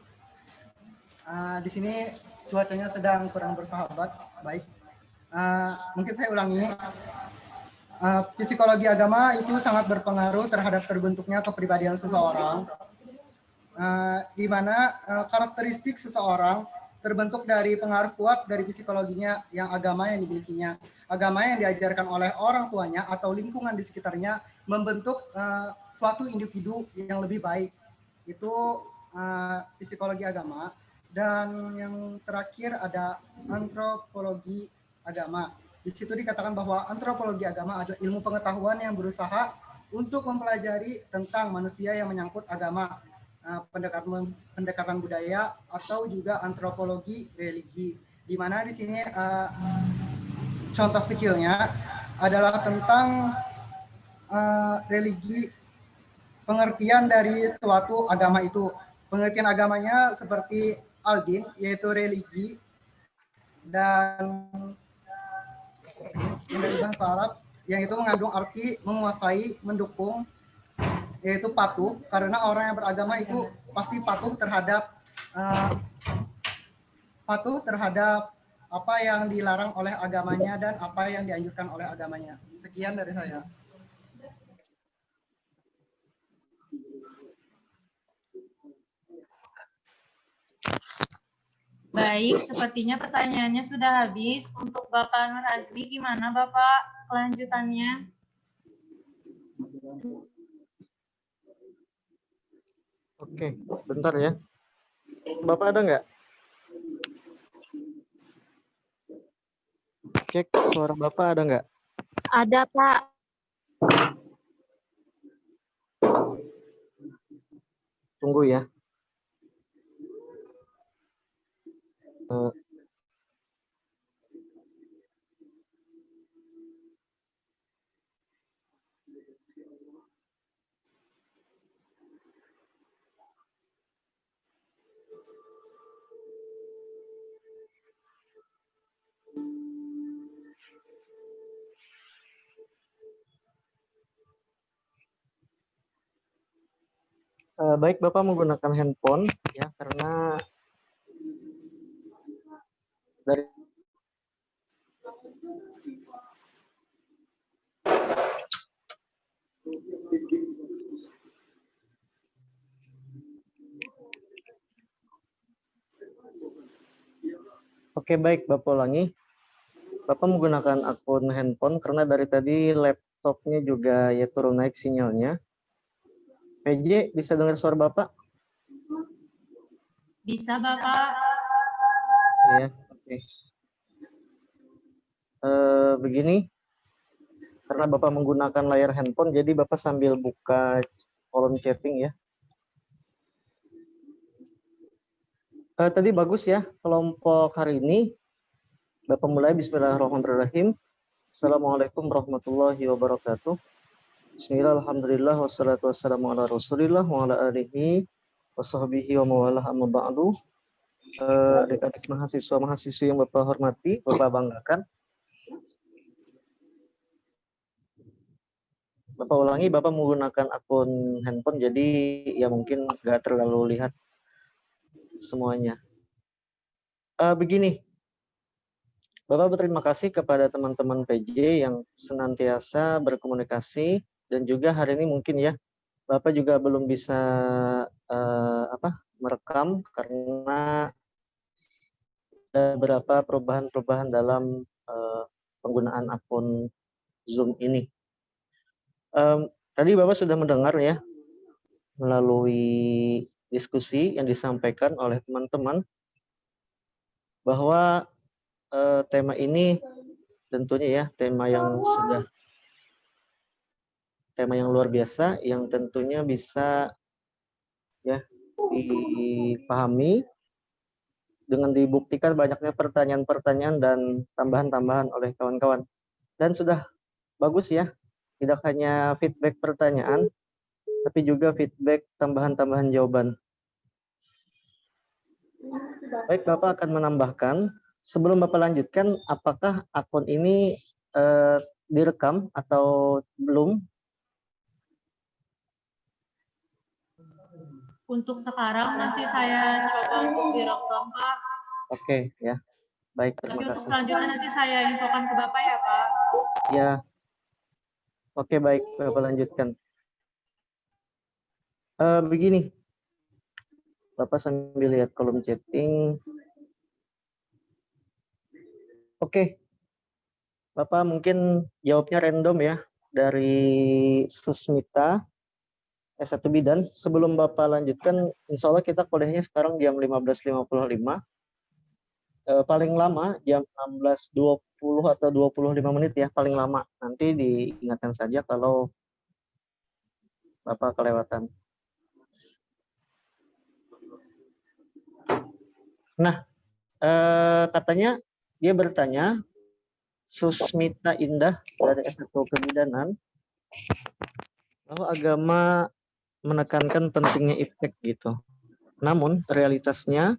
Di sini cuacanya sedang kurang bersahabat. Baik. Mungkin saya ulangi. Psikologi agama itu sangat berpengaruh terhadap terbentuknya kepribadian seseorang, di mana karakteristik seseorang terbentuk dari pengaruh kuat dari psikologinya yang agama yang dimilikinya. Agama yang diajarkan oleh orang tuanya atau lingkungan di sekitarnya membentuk suatu individu yang lebih baik. Itu psikologi agama. Dan yang terakhir ada antropologi agama. Di situ dikatakan bahwa antropologi agama adalah ilmu pengetahuan yang berusaha untuk mempelajari tentang manusia yang menyangkut agama, pendekatan budaya, atau juga antropologi religi. Di mana di sini contoh kecilnya adalah tentang religi, pengertian dari suatu agama itu. Pengertian agamanya seperti al-din, yaitu religi, dan dari bahasa Arab yang itu mengandung arti menguasai, mendukung, yaitu patuh, karena orang yang beragama itu pasti patuh terhadap apa yang dilarang oleh agamanya dan apa yang dianjurkan oleh agamanya. Sekian dari saya. Baik, sepertinya pertanyaannya sudah habis. Untuk Bapak Nur Azli, gimana Bapak kelanjutannya? Oke, bentar ya. Bapak ada nggak? Cek suara Bapak ada nggak? Ada, Pak. Tunggu ya. Baik, Bapak menggunakan handphone ya, karena dari Oke, baik, Bapak ulangi. Bapak menggunakan akun handphone karena dari tadi laptopnya juga ya turun naik sinyalnya. PJ, bisa dengar suara Bapak? Bisa, Bapak. Ya, oke. Begini, karena Bapak menggunakan layar handphone, jadi Bapak sambil buka kolom chatting ya. Tadi bagus ya, kelompok hari ini. Bapak mulai, bismillahirrahmanirrahim. Assalamualaikum warahmatullahi wabarakatuh. Bismillah, alhamdulillah, wassalatu wassalamu ala rasulillah, wa ala alihi, wa sahbihi, wa mawalah, amma ba'du. Adik-adik mahasiswa-mahasiswi yang Bapak hormati, Bapak banggakan. Bapak ulangi, Bapak menggunakan akun handphone, jadi ya mungkin nggak terlalu lihat semuanya. Begini, Bapak berterima kasih kepada teman-teman PJ yang senantiasa berkomunikasi, dan juga hari ini mungkin ya, Bapak juga belum bisa merekam karena ada beberapa perubahan-perubahan dalam penggunaan akun Zoom ini. Tadi Bapak sudah mendengar ya, melalui diskusi yang disampaikan oleh teman-teman, bahwa tema ini tentunya ya tema yang luar biasa yang tentunya bisa ya dipahami dengan dibuktikan banyaknya pertanyaan-pertanyaan dan tambahan-tambahan oleh kawan-kawan. Dan sudah bagus ya, tidak hanya feedback pertanyaan, tapi juga feedback tambahan-tambahan jawaban. Baik, Bapak akan menambahkan, sebelum Bapak lanjutkan, apakah akun ini direkam atau belum? Untuk sekarang masih saya coba untuk direkam, Pak. Oke, ya. Baik, Tapi terima untuk kasih. selanjutnya nanti saya infokan ke Bapak ya, Pak. Ya. Oke, baik, Bapak lanjutkan. Begini. Bapak sambil lihat kolom chatting. Oke. Bapak mungkin jawabnya random ya dari Susmita S1 Bidan. Sebelum Bapak lanjutkan, insya Allah kita kuliahnya sekarang jam 15.55. Paling lama jam 16.20 atau 25 menit ya, paling lama. Nanti diingatkan saja kalau Bapak kelewatan. Nah, katanya dia bertanya, Susmita Indah dari S1 Kebidanan, bahwa agama menekankan pentingnya iptek gitu. Namun realitasnya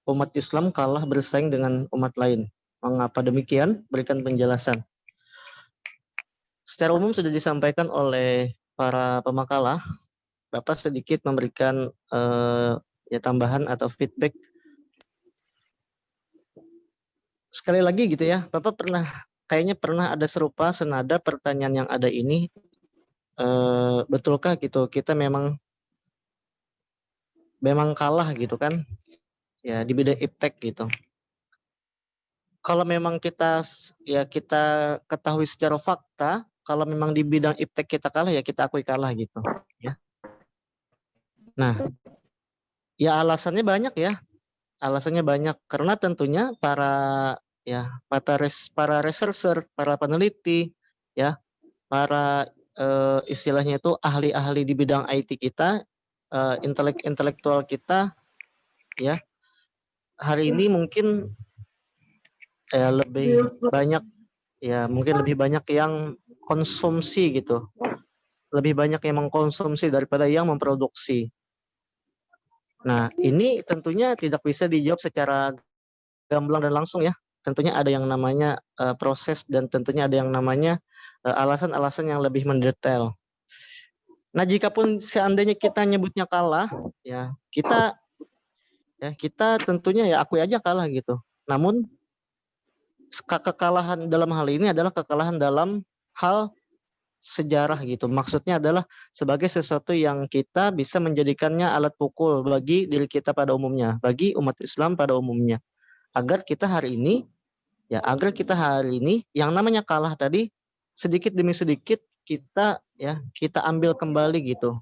umat Islam kalah bersaing dengan umat lain. Mengapa demikian? Berikan penjelasan. Secara umum sudah disampaikan oleh para pemakalah. Bapak sedikit memberikan ya tambahan atau feedback. Sekali lagi gitu ya, Bapak kayaknya pernah ada serupa senada pertanyaan yang ada ini. Betulkah gitu kita memang kalah gitu kan ya di bidang iptek gitu. Kalau memang kita ketahui secara fakta, kalau memang di bidang iptek kita kalah ya kita akui kalah gitu ya. Nah, ya alasannya banyak ya. Alasannya banyak karena tentunya para researcher, para peneliti ya, para istilahnya itu ahli-ahli di bidang IT kita, intelektual kita ya. Hari ini mungkin lebih banyak ya, mungkin lebih banyak yang konsumsi gitu. Lebih banyak yang mengkonsumsi daripada yang memproduksi. Nah, ini tentunya tidak bisa dijawab secara gamblang dan langsung ya. Tentunya ada yang namanya proses dan tentunya ada yang namanya alasan-alasan yang lebih mendetail. Nah, jikapun seandainya kita nyebutnya kalah, ya kita tentunya ya akui aja kalah gitu. Namun kekalahan dalam hal ini adalah kekalahan dalam hal sejarah gitu. Maksudnya adalah sebagai sesuatu yang kita bisa menjadikannya alat pukul bagi diri kita pada umumnya, bagi umat Islam pada umumnya. Agar kita hari ini yang namanya kalah tadi sedikit demi sedikit kita ambil kembali gitu.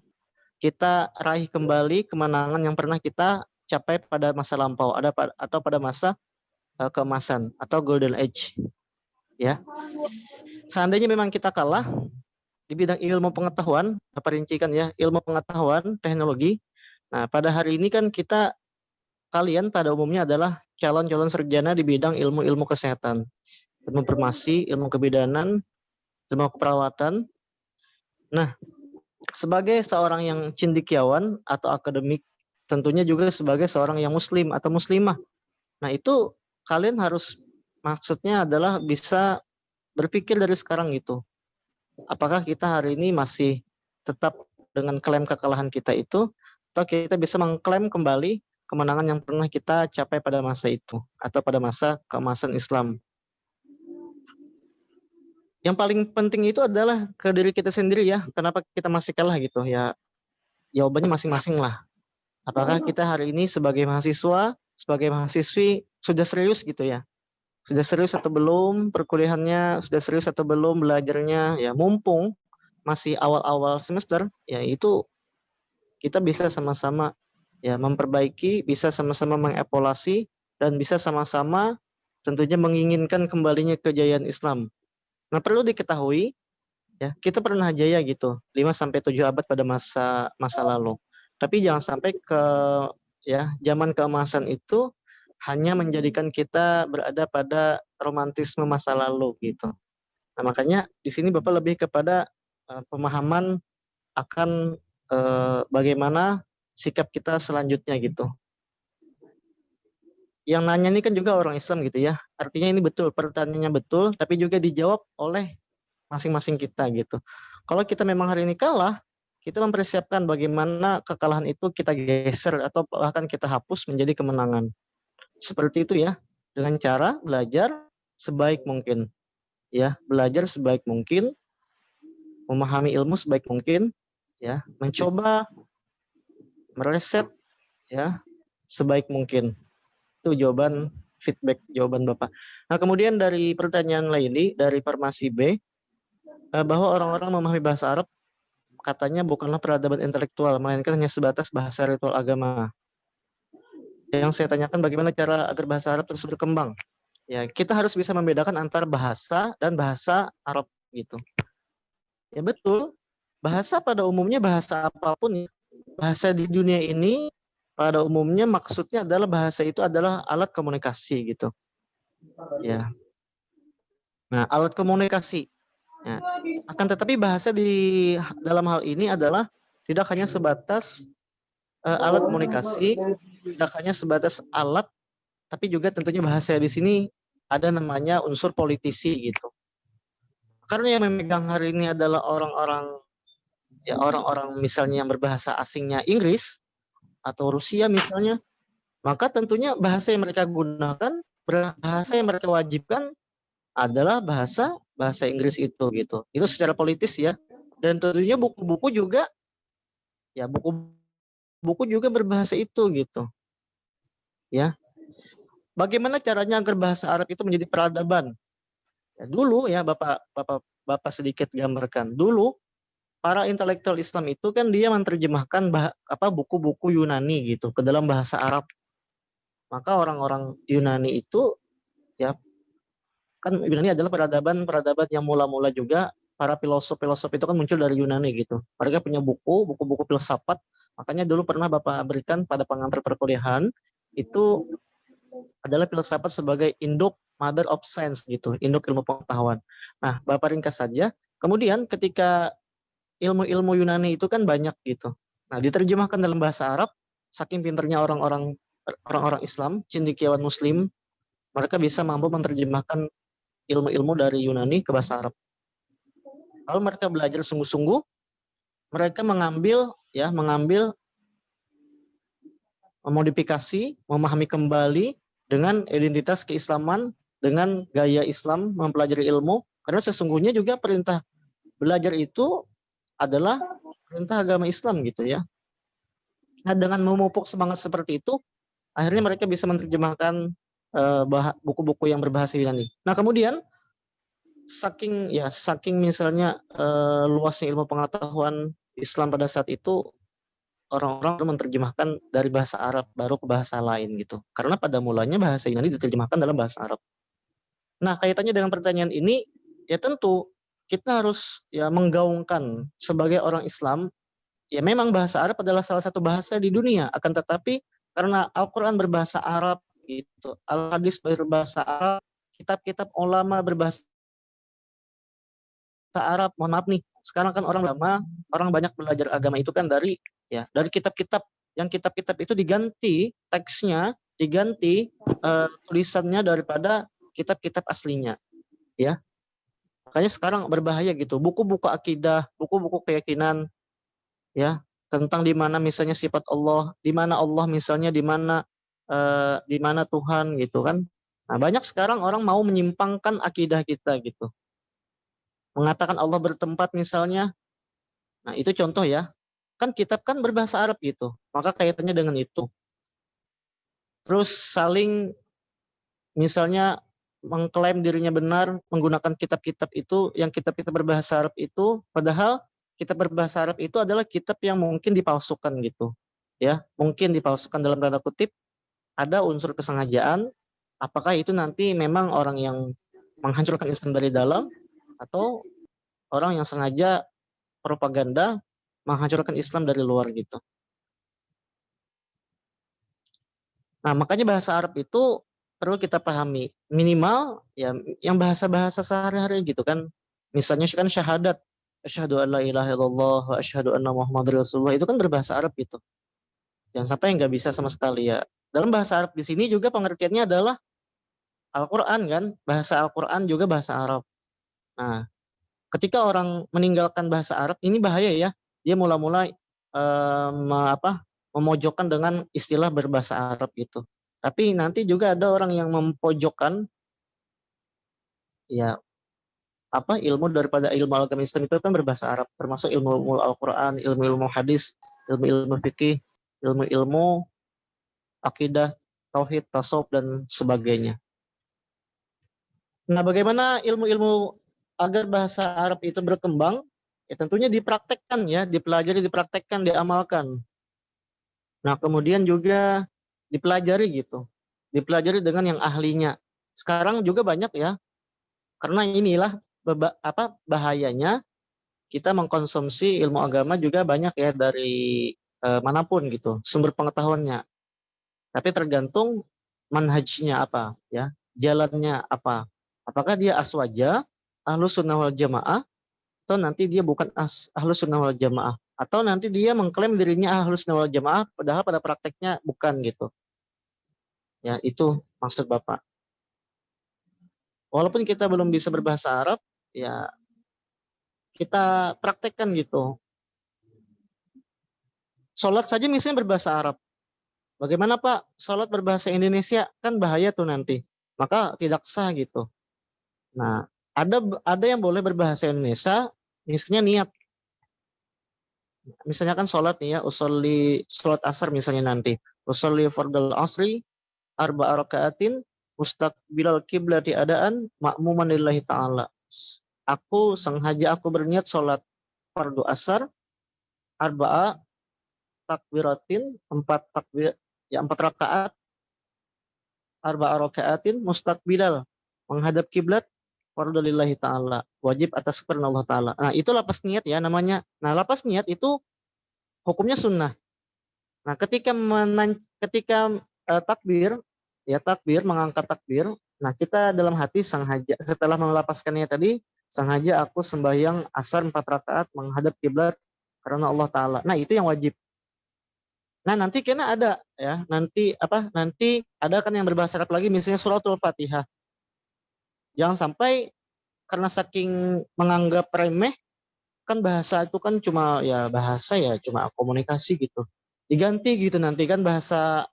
Kita raih kembali kemenangan yang pernah kita capai pada masa lampau atau pada masa keemasan atau golden age. Ya. Seandainya memang kita kalah di bidang ilmu pengetahuan, apa rincikan ya, ilmu pengetahuan, teknologi. Nah, pada hari ini kan kalian pada umumnya adalah calon-calon sarjana di bidang ilmu-ilmu kesehatan, ilmu farmasi, ilmu kebidanan, ilmu keperawatan. Nah, sebagai seorang yang cendekiawan atau akademik, tentunya juga sebagai seorang yang muslim atau muslimah. Nah, itu kalian harus maksudnya adalah bisa berpikir dari sekarang gitu. Apakah kita hari ini masih tetap dengan klaim kekalahan kita itu, atau kita bisa mengklaim kembali kemenangan yang pernah kita capai pada masa itu, atau pada masa keemasan Islam. Yang paling penting itu adalah ke diri kita sendiri ya, kenapa kita masih kalah gitu ya, jawabannya masing-masing lah. Apakah kita hari ini sebagai mahasiswa, sebagai mahasiswi sudah serius gitu ya, sudah serius atau belum perkuliahannya, sudah serius atau belum belajarnya ya, mumpung masih awal-awal semester ya, itu kita bisa sama-sama ya memperbaiki, bisa sama-sama mengevaluasi dan bisa sama-sama tentunya menginginkan kembalinya kejayaan Islam. Nah, perlu diketahui ya, kita pernah jaya gitu 5 sampai 7 abad pada masa lalu. Tapi jangan sampai ke ya zaman keemasan itu hanya menjadikan kita berada pada romantisme masa lalu gitu. Nah, makanya di sini Bapak lebih kepada pemahaman akan bagaimana sikap kita selanjutnya gitu. Yang nanya ini kan juga orang Islam gitu ya. Artinya ini betul, pertanyaannya betul, tapi juga dijawab oleh masing-masing kita gitu. Kalau kita memang hari ini kalah, kita mempersiapkan bagaimana kekalahan itu kita geser atau bahkan kita hapus menjadi kemenangan. Seperti itu ya, dengan cara belajar sebaik mungkin. Ya, belajar sebaik mungkin, memahami ilmu sebaik mungkin, ya, mencoba mereset ya sebaik mungkin. Itu feedback jawaban Bapak. Nah, kemudian dari pertanyaan lain ini dari Farmasi B, bahwa orang-orang memahami bahasa Arab katanya bukanlah peradaban intelektual, melainkan hanya sebatas bahasa ritual agama. Yang saya tanyakan bagaimana cara agar bahasa Arab terus berkembang. Ya, kita harus bisa membedakan antara bahasa dan bahasa Arab gitu. Ya betul, bahasa pada umumnya bahasa apapun, bahasa di dunia ini pada umumnya maksudnya adalah bahasa itu adalah alat komunikasi gitu. Ya. Nah, alat komunikasi. Ya. Akan tetapi bahasa di dalam hal ini adalah tidak hanya sebatas alat komunikasi, tidak hanya sebatas alat, tapi juga tentunya bahasa di sini ada namanya unsur politisi gitu. Karena yang memegang hari ini adalah orang-orang misalnya yang berbahasa asingnya Inggris atau Rusia misalnya, maka tentunya bahasa yang mereka gunakan, bahasa yang mereka wajibkan adalah bahasa Inggris itu gitu. Itu secara politis ya. Dan tentunya buku-buku juga ya buku juga berbahasa itu gitu. Ya. Bagaimana caranya agar bahasa Arab itu menjadi peradaban? Ya, dulu ya Bapak sedikit gambarkan. Dulu para intelektual Islam itu kan dia menerjemahkan buku-buku Yunani gitu ke dalam bahasa Arab. Maka orang-orang Yunani itu ya kan Yunani adalah peradaban yang mula-mula juga para filosof itu kan muncul dari Yunani gitu. Mereka punya buku-buku filsafat. Makanya dulu pernah Bapak berikan pada pengantar perkuliahan itu adalah filsafat sebagai induk mother of science gitu, induk ilmu pengetahuan. Nah, Bapak ringkas saja. Kemudian ketika ilmu-ilmu Yunani itu kan banyak gitu. Nah, diterjemahkan dalam bahasa Arab, saking pinternya orang-orang Islam, cendekiawan Muslim, mereka bisa mampu menerjemahkan ilmu-ilmu dari Yunani ke bahasa Arab. Lalu mereka belajar sungguh-sungguh, mereka mengambil memodifikasi, memahami kembali dengan identitas keislaman, dengan gaya Islam mempelajari ilmu, karena sesungguhnya juga perintah belajar itu adalah perintah agama Islam gitu ya. Nah, dengan memupuk semangat seperti itu, akhirnya mereka bisa menerjemahkan buku-buku yang berbahasa Yunani. Nah, kemudian saking misalnya luasnya ilmu pengetahuan Islam pada saat itu, orang-orang menerjemahkan dari bahasa Arab baru ke bahasa lain gitu. Karena pada mulanya bahasa Yunani diterjemahkan dalam bahasa Arab. Nah, kaitannya dengan pertanyaan ini, ya tentu kita harus ya menggaungkan sebagai orang Islam, ya memang bahasa Arab adalah salah satu bahasa di dunia, akan tetapi karena Al-Quran berbahasa Arab gitu, Al-Hadis berbahasa Arab, kitab-kitab ulama berbahasa Arab, mohon maaf nih, sekarang kan orang banyak belajar agama itu kan dari kitab-kitab, yang kitab-kitab itu diganti teksnya, diganti tulisannya daripada kitab-kitab aslinya, ya. Makanya sekarang berbahaya gitu. Buku-buku akidah, buku-buku keyakinan ya, tentang di mana misalnya sifat Allah, di mana Allah misalnya, di mana Tuhan gitu kan. Nah, banyak sekarang orang mau menyimpangkan akidah kita gitu. Mengatakan Allah bertempat misalnya. Nah, itu contoh ya. Kan kitab kan berbahasa Arab gitu. Maka kaitannya dengan itu. Terus saling misalnya mengklaim dirinya benar menggunakan kitab-kitab itu, yang kitab-kitab berbahasa Arab itu, padahal kitab berbahasa Arab itu adalah kitab yang mungkin dipalsukan gitu. Ya, mungkin dipalsukan dalam tanda kutip, ada unsur kesengajaan, apakah itu nanti memang orang yang menghancurkan Islam dari dalam atau orang yang sengaja propaganda menghancurkan Islam dari luar gitu. Nah, makanya bahasa Arab itu perlu kita pahami. Minimal ya yang bahasa-bahasa sehari-hari gitu kan. Misalnya kan syahadat, asyhadu an la ilaha illallah wa asyhadu anna muhammadar rasulullah, itu kan berbahasa Arab gitu. Jangan sampai nggak bisa sama sekali ya. Dalam bahasa Arab di sini juga pengertiannya adalah Al-Qur'an kan, bahasa Al-Qur'an juga bahasa Arab. Nah, ketika orang meninggalkan bahasa Arab ini bahaya ya. Dia mula-mula memojokkan dengan istilah berbahasa Arab gitu. Tapi nanti juga ada orang yang mempojokkan ya ilmu daripada ilmu agama Islam itu kan berbahasa Arab, termasuk ilmu Al-Qur'an, ilmu hadis, ilmu fikih, ilmu akidah, tauhid, tasawuf dan sebagainya. Nah, bagaimana ilmu-ilmu agar bahasa Arab itu berkembang? Ya tentunya dipraktekkan ya, dipelajari, dipraktekkan, diamalkan. Nah, kemudian juga dipelajari gitu. Dipelajari dengan yang ahlinya. Sekarang juga banyak ya. Karena inilah bahayanya kita mengkonsumsi ilmu agama juga banyak ya dari manapun gitu, sumber pengetahuannya. Tapi tergantung manhajnya apa ya, jalannya apa. Apakah dia aswaja, ahlus sunnah wal jamaah, atau nanti dia bukan ahlus sunnah wal jamaah, atau nanti dia mengklaim dirinya ahlus sunnah wal jamaah padahal pada prakteknya bukan gitu. Ya, itu maksud Bapak. Walaupun kita belum bisa berbahasa Arab, ya kita praktekkan gitu. Sholat saja misalnya berbahasa Arab. Bagaimana Pak, sholat berbahasa Indonesia? Kan bahaya tuh nanti. Maka tidak sah gitu. Nah, ada yang boleh berbahasa Indonesia, misalnya niat. Misalnya kan sholat nih ya, usolli sholat asar misalnya nanti. Usolli fardal asri, arba'a raka'atin, mustaqbilal kiblati adaan, ma'muman lillahi ta'ala. Aku sengaja aku berniat sholat fardu asar, arba'a takbiratin, 4 takbir, ya 4 rakaat, arba'a raka'atin, mustaqbilal, menghadap kiblat, fardu lillahi ta'ala, wajib atas kepada Allah Ta'ala. Nah, itu lapas niat ya namanya. Nah, lapas niat itu hukumnya sunnah. Nah, ketika takbir, ya takbir, mengangkat takbir, nah kita dalam hati sengaja, setelah melapaskannya tadi, sengaja aku sembahyang asar 4 rakaat menghadap kiblat karena Allah Ta'ala. Nah, itu yang wajib. Nah, nanti kena ada ya, nanti ada kan yang berbahasa Arab lagi, misalnya suratul Fatihah. Jangan sampai karena saking menganggap remeh, kan bahasa itu kan cuma ya bahasa ya, cuma komunikasi gitu. Diganti gitu nanti kan bahasa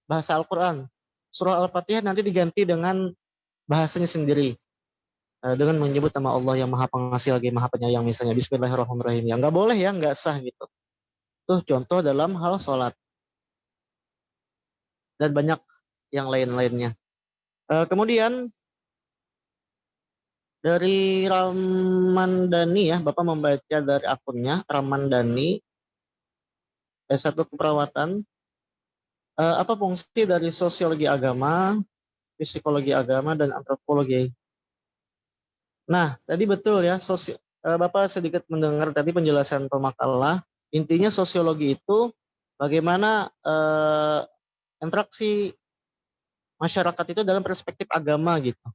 Al-Qur'an. Surah Al-Fatihah nanti diganti dengan bahasanya sendiri. Dengan menyebut nama Allah yang Maha Pengasih lagi Maha Penyayang misalnya Bismillahirrahmanirrahim. Ya nggak boleh ya, nggak sah gitu. Tuh contoh dalam hal sholat. Dan banyak yang lain-lainnya. Kemudian dari Ramandani ya, Bapak membaca dari akunnya Ramandani S1 Keperawatan. Apa fungsi dari sosiologi agama, psikologi agama, dan antropologi? Nah, tadi betul ya, Bapak sedikit mendengar tadi penjelasan pemakalah. Intinya sosiologi itu bagaimana interaksi masyarakat itu dalam perspektif agama gitu.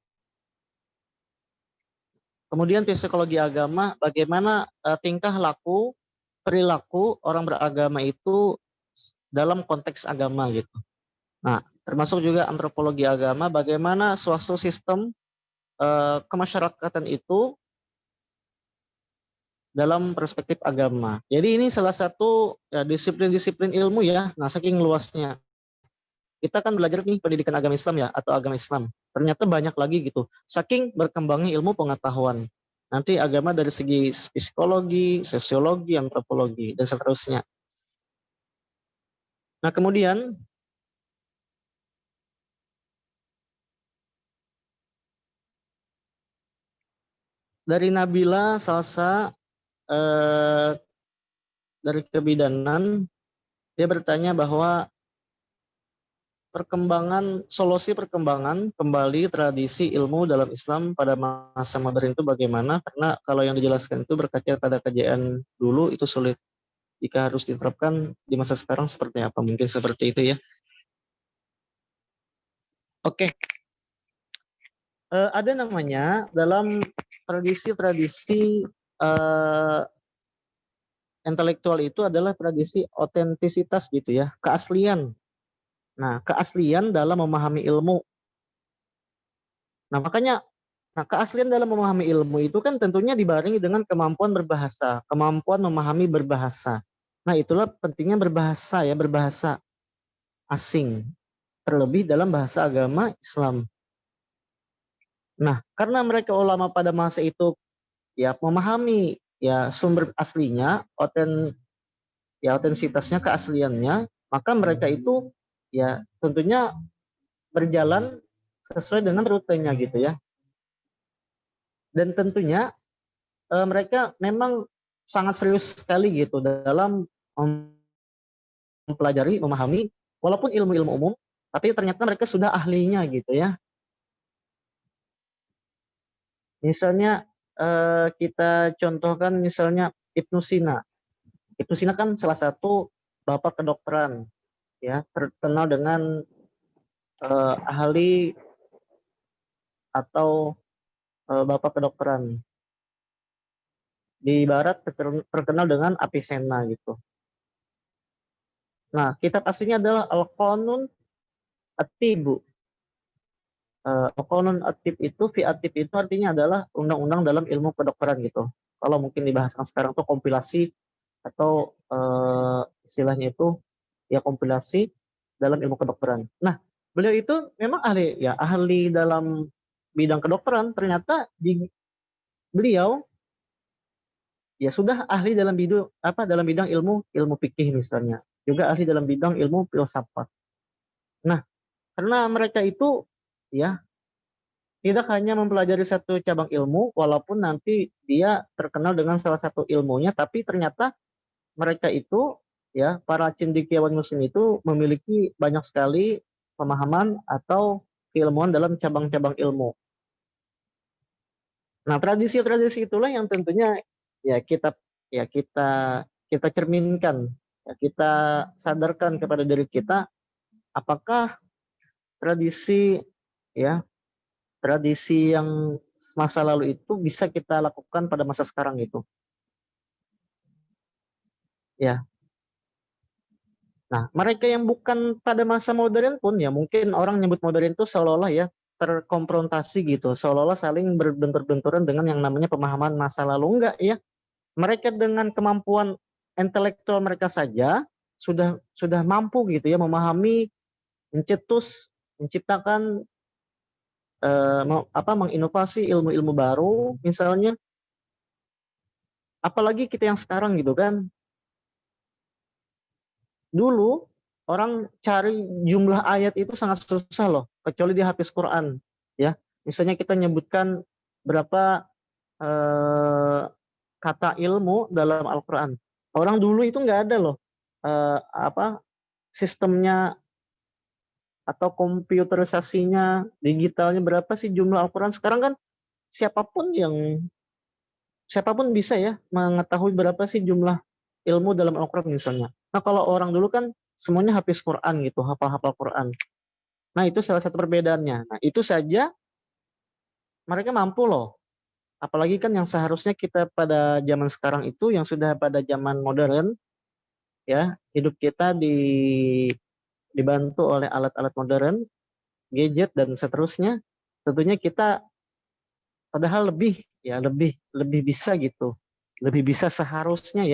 Kemudian psikologi agama, bagaimana tingkah laku, perilaku orang beragama itu dalam konteks agama gitu. Nah, termasuk juga antropologi agama, bagaimana suatu sistem kemasyarakatan itu dalam perspektif agama. Jadi ini salah satu ya, disiplin-disiplin ilmu ya. Nah, saking luasnya. Kita kan belajar nih pendidikan agama Islam ya, atau agama Islam. Ternyata banyak lagi gitu. Saking berkembangnya ilmu pengetahuan. Nanti agama dari segi psikologi, sosiologi, antropologi, dan seterusnya. Nah, kemudian dari Nabila Salsa dari Kebidanan, dia bertanya bahwa solusi perkembangan kembali tradisi ilmu dalam Islam pada masa modern itu bagaimana? Karena kalau yang dijelaskan itu berkaca pada kajian dulu itu sulit. Jika harus diterapkan di masa sekarang seperti apa? Mungkin seperti itu ya. Oke. Ada namanya dalam tradisi-tradisi intelektual itu adalah tradisi otentisitas gitu ya, keaslian. Nah, keaslian dalam memahami ilmu. Nah, makanya keaslian dalam memahami ilmu itu kan tentunya dibarengi dengan kemampuan berbahasa, kemampuan memahami berbahasa. Nah, itulah pentingnya berbahasa ya, berbahasa asing. Terlebih dalam bahasa agama Islam. Nah, karena mereka ulama pada masa itu ya memahami ya sumber aslinya, otentisitasnya, keasliannya, maka mereka itu ya tentunya berjalan sesuai dengan rutenya gitu ya. Dan tentunya mereka memang sangat serius sekali gitu dalam mempelajari, memahami, walaupun ilmu-ilmu umum, tapi ternyata mereka sudah ahlinya gitu ya. Misalnya kita contohkan misalnya Ibnu Sina. Ibnu Sina kan salah satu bapak kedokteran, ya, terkenal dengan ahli atau bapak kedokteran. Di barat terkenal dengan Avicenna gitu. Nah, kitab aslinya adalah Al-Qanun At-Tibu. Al-Qanun At-Tib itu, fi At-Tib itu artinya adalah undang-undang dalam ilmu kedokteran gitu. Kalau mungkin dibahaskan sekarang itu kompilasi atau istilahnya itu ya kompilasi dalam ilmu kedokteran. Nah, beliau itu memang ahli dalam bidang kedokteran. Ternyata beliau ya sudah ahli dalam bidang ilmu fikih misalnya, juga ahli dalam bidang ilmu filsafat. Nah, karena mereka itu ya tidak hanya mempelajari satu cabang ilmu, walaupun nanti dia terkenal dengan salah satu ilmunya, tapi ternyata mereka itu ya para cendekiawan muslim itu memiliki banyak sekali pemahaman atau keilmuan dalam cabang-cabang ilmu. Nah, tradisi-tradisi itulah yang tentunya ya kita cerminkan, ya, kita sadarkan kepada diri kita apakah tradisi yang masa lalu itu bisa kita lakukan pada masa sekarang itu. Ya. Nah, mereka yang bukan pada masa modern pun ya mungkin orang nyebut modern itu seolah-olah ya terkonfrontasi gitu, seolah-olah saling berbentur-benturan dengan yang namanya pemahaman masa lalu. Enggak ya. Mereka dengan kemampuan intelektual mereka saja sudah mampu gitu ya memahami, menciptakan menginovasi ilmu-ilmu baru misalnya. Apalagi kita yang sekarang gitu kan. Dulu orang cari jumlah ayat itu sangat susah loh, kecuali dia hafiz Quran ya. Misalnya kita nyebutkan berapa kata ilmu dalam Al-Quran. Orang dulu itu nggak ada loh sistemnya atau komputerisasinya, digitalnya berapa sih jumlah Al-Quran. Sekarang kan siapapun bisa ya mengetahui berapa sih jumlah ilmu dalam Al-Quran misalnya. Nah, kalau orang dulu kan semuanya hafiz Quran gitu, hafal-hafal Quran. Nah, itu salah satu perbedaannya. Nah, itu saja mereka mampu loh. Apalagi kan yang seharusnya kita pada zaman sekarang itu yang sudah pada zaman modern ya, hidup kita dibantu oleh alat-alat modern, gadget dan seterusnya. Tentunya kita padahal lebih bisa gitu. Lebih bisa seharusnya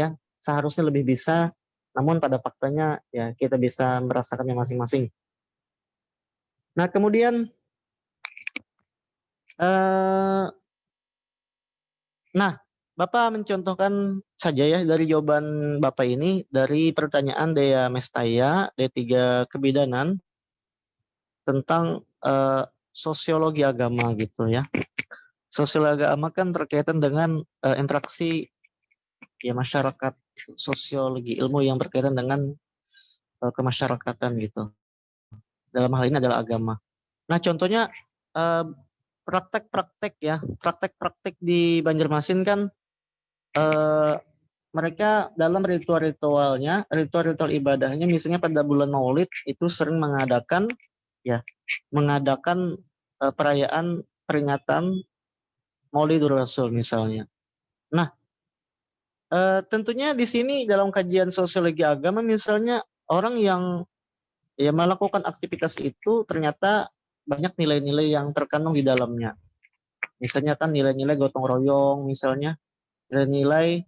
lebih bisa, namun pada faktanya ya kita bisa merasakannya masing-masing. Nah, kemudian Bapak mencontohkan saja ya dari jawaban Bapak ini dari pertanyaan Dea Mestaya D3 Kebidanan tentang sosiologi agama gitu ya. Sosiologi agama kan berkaitan dengan interaksi ya masyarakat, sosiologi ilmu yang berkaitan dengan kemasyarakatan gitu. Dalam hal ini adalah agama. Nah, contohnya praktek-praktek ya, praktek-praktek di Banjarmasin kan mereka dalam ritual-ritualnya, ritual-ritual ibadahnya, misalnya pada bulan Maulid itu sering mengadakan perayaan peringatan Maulidur Rasul misalnya. Nah, tentunya di sini dalam kajian sosiologi agama misalnya orang yang ya melakukan aktivitas itu ternyata banyak nilai-nilai yang terkandung di dalamnya. Misalnya kan nilai-nilai gotong royong misalnya, nilai-nilai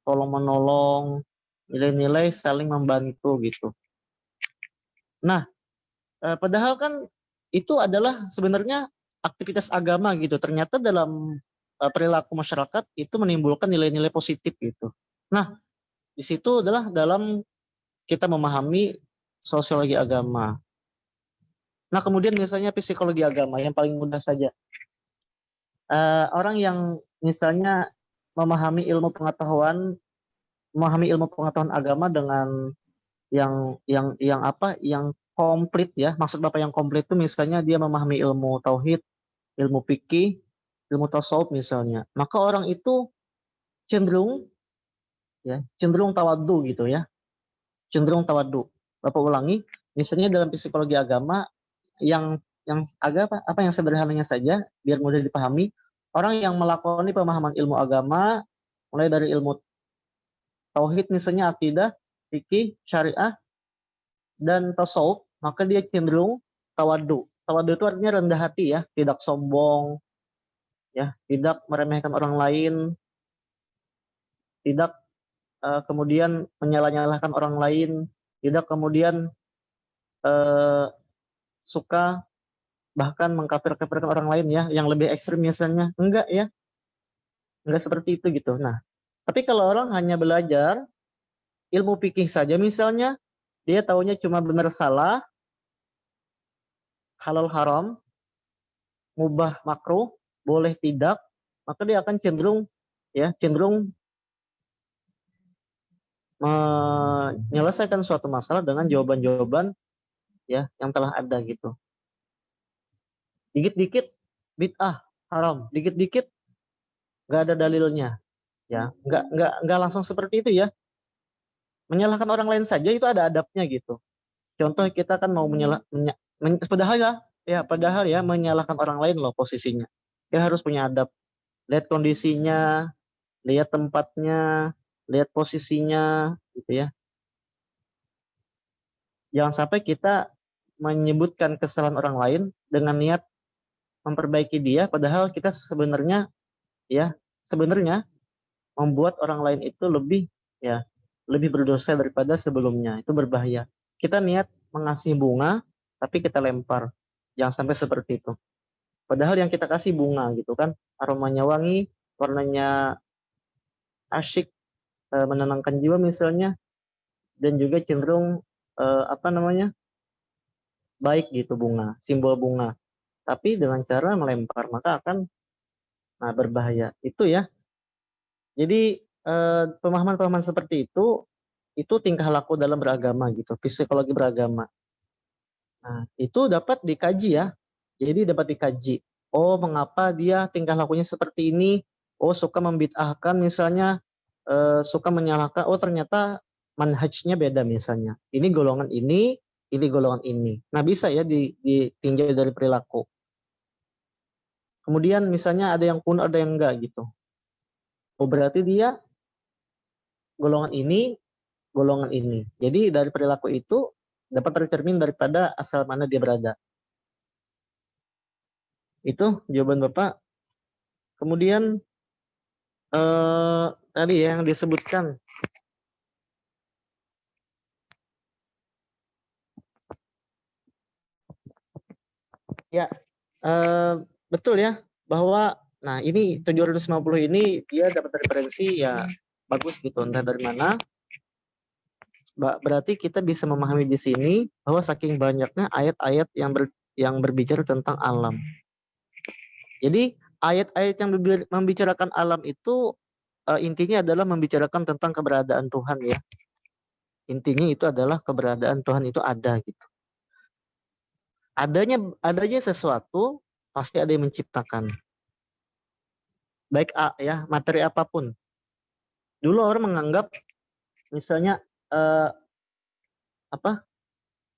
tolong menolong, nilai-nilai saling membantu gitu. Nah, padahal kan itu adalah sebenarnya aktivitas agama gitu. Ternyata dalam perilaku masyarakat itu menimbulkan nilai-nilai positif gitu. Nah, di situ adalah dalam kita memahami sosiologi agama. Nah, kemudian misalnya psikologi agama yang paling mudah saja. Orang yang misalnya memahami ilmu pengetahuan agama dengan yang komplit ya. Maksud Bapak yang komplit itu misalnya dia memahami ilmu tauhid, ilmu fikih, ilmu tasawuf misalnya. Maka orang itu cenderung tawadhu gitu ya. Cenderung tawadhu. Bapak ulangi, misalnya dalam psikologi agama yang agak apa yang sederhananya saja biar mudah dipahami, orang yang melakoni pemahaman ilmu agama mulai dari ilmu tauhid misalnya akidah, fikih, syariah dan tasawuf, maka dia cenderung tawadhu. Tawadhu itu artinya rendah hati ya, tidak sombong, ya, tidak meremehkan orang lain, tidak kemudian menyalah-nyalahkan orang lain, tidak kemudian suka bahkan mengkafir-kafirkan orang lain ya, yang lebih ekstrim misalnya. Enggak ya, enggak seperti itu gitu. Nah, tapi kalau orang hanya belajar ilmu fikih saja misalnya, dia taunya cuma benar salah, halal haram, mubah makruh, boleh tidak, maka dia akan cenderung menyelesaikan suatu masalah dengan jawaban-jawaban ya yang telah ada gitu. Dikit-dikit bid'ah haram, dikit-dikit nggak ada dalilnya, ya nggak langsung seperti itu ya. Menyalahkan orang lain saja itu ada adabnya gitu. Contoh kita kan mau padahal ya menyalahkan orang lain loh posisinya. Dia harus punya adab. Lihat kondisinya, lihat tempatnya, lihat posisinya, gitu ya. Jangan sampai kita menyebutkan kesalahan orang lain dengan niat memperbaiki dia, padahal kita sebenarnya membuat orang lain itu lebih berdosa daripada sebelumnya. Itu berbahaya. Kita niat mengasih bunga, tapi kita lempar. Jangan sampai seperti itu. Padahal yang kita kasih bunga gitu kan, aromanya wangi, warnanya asyik, menenangkan jiwa misalnya, dan juga cenderung baik gitu bunga, simbol bunga. Tapi dengan cara melempar maka akan berbahaya. Itu ya. Jadi pemahaman-pemahaman seperti itu tingkah laku dalam beragama gitu, psikologi beragama. Nah, itu dapat dikaji ya. Jadi dapat dikaji. Oh, mengapa dia tingkah lakunya seperti ini? Oh, suka membid'ahkan misalnya, suka menyalahkan. Oh, ternyata manhajnya beda misalnya. Ini golongan ini golongan ini. Nah, bisa ya ditinjau dari perilaku. Kemudian misalnya ada yang kuno, ada yang enggak gitu. Oh, berarti dia golongan ini. Jadi dari perilaku itu dapat tercermin daripada asal mana dia berada. Itu jawaban Bapak. Kemudian tadi yang disebutkan ya, betul ya bahwa ini 750 ini dia dapat referensi ya bagus gitu, entah dari mana. Berarti kita bisa memahami di sini bahwa saking banyaknya ayat-ayat yang berbicara tentang alam. Jadi ayat-ayat yang membicarakan alam itu intinya adalah membicarakan tentang keberadaan Tuhan ya. Intinya itu adalah keberadaan Tuhan itu ada gitu. adanya sesuatu pasti ada yang menciptakan. Baik ya, materi apapun. Dulu orang menganggap misalnya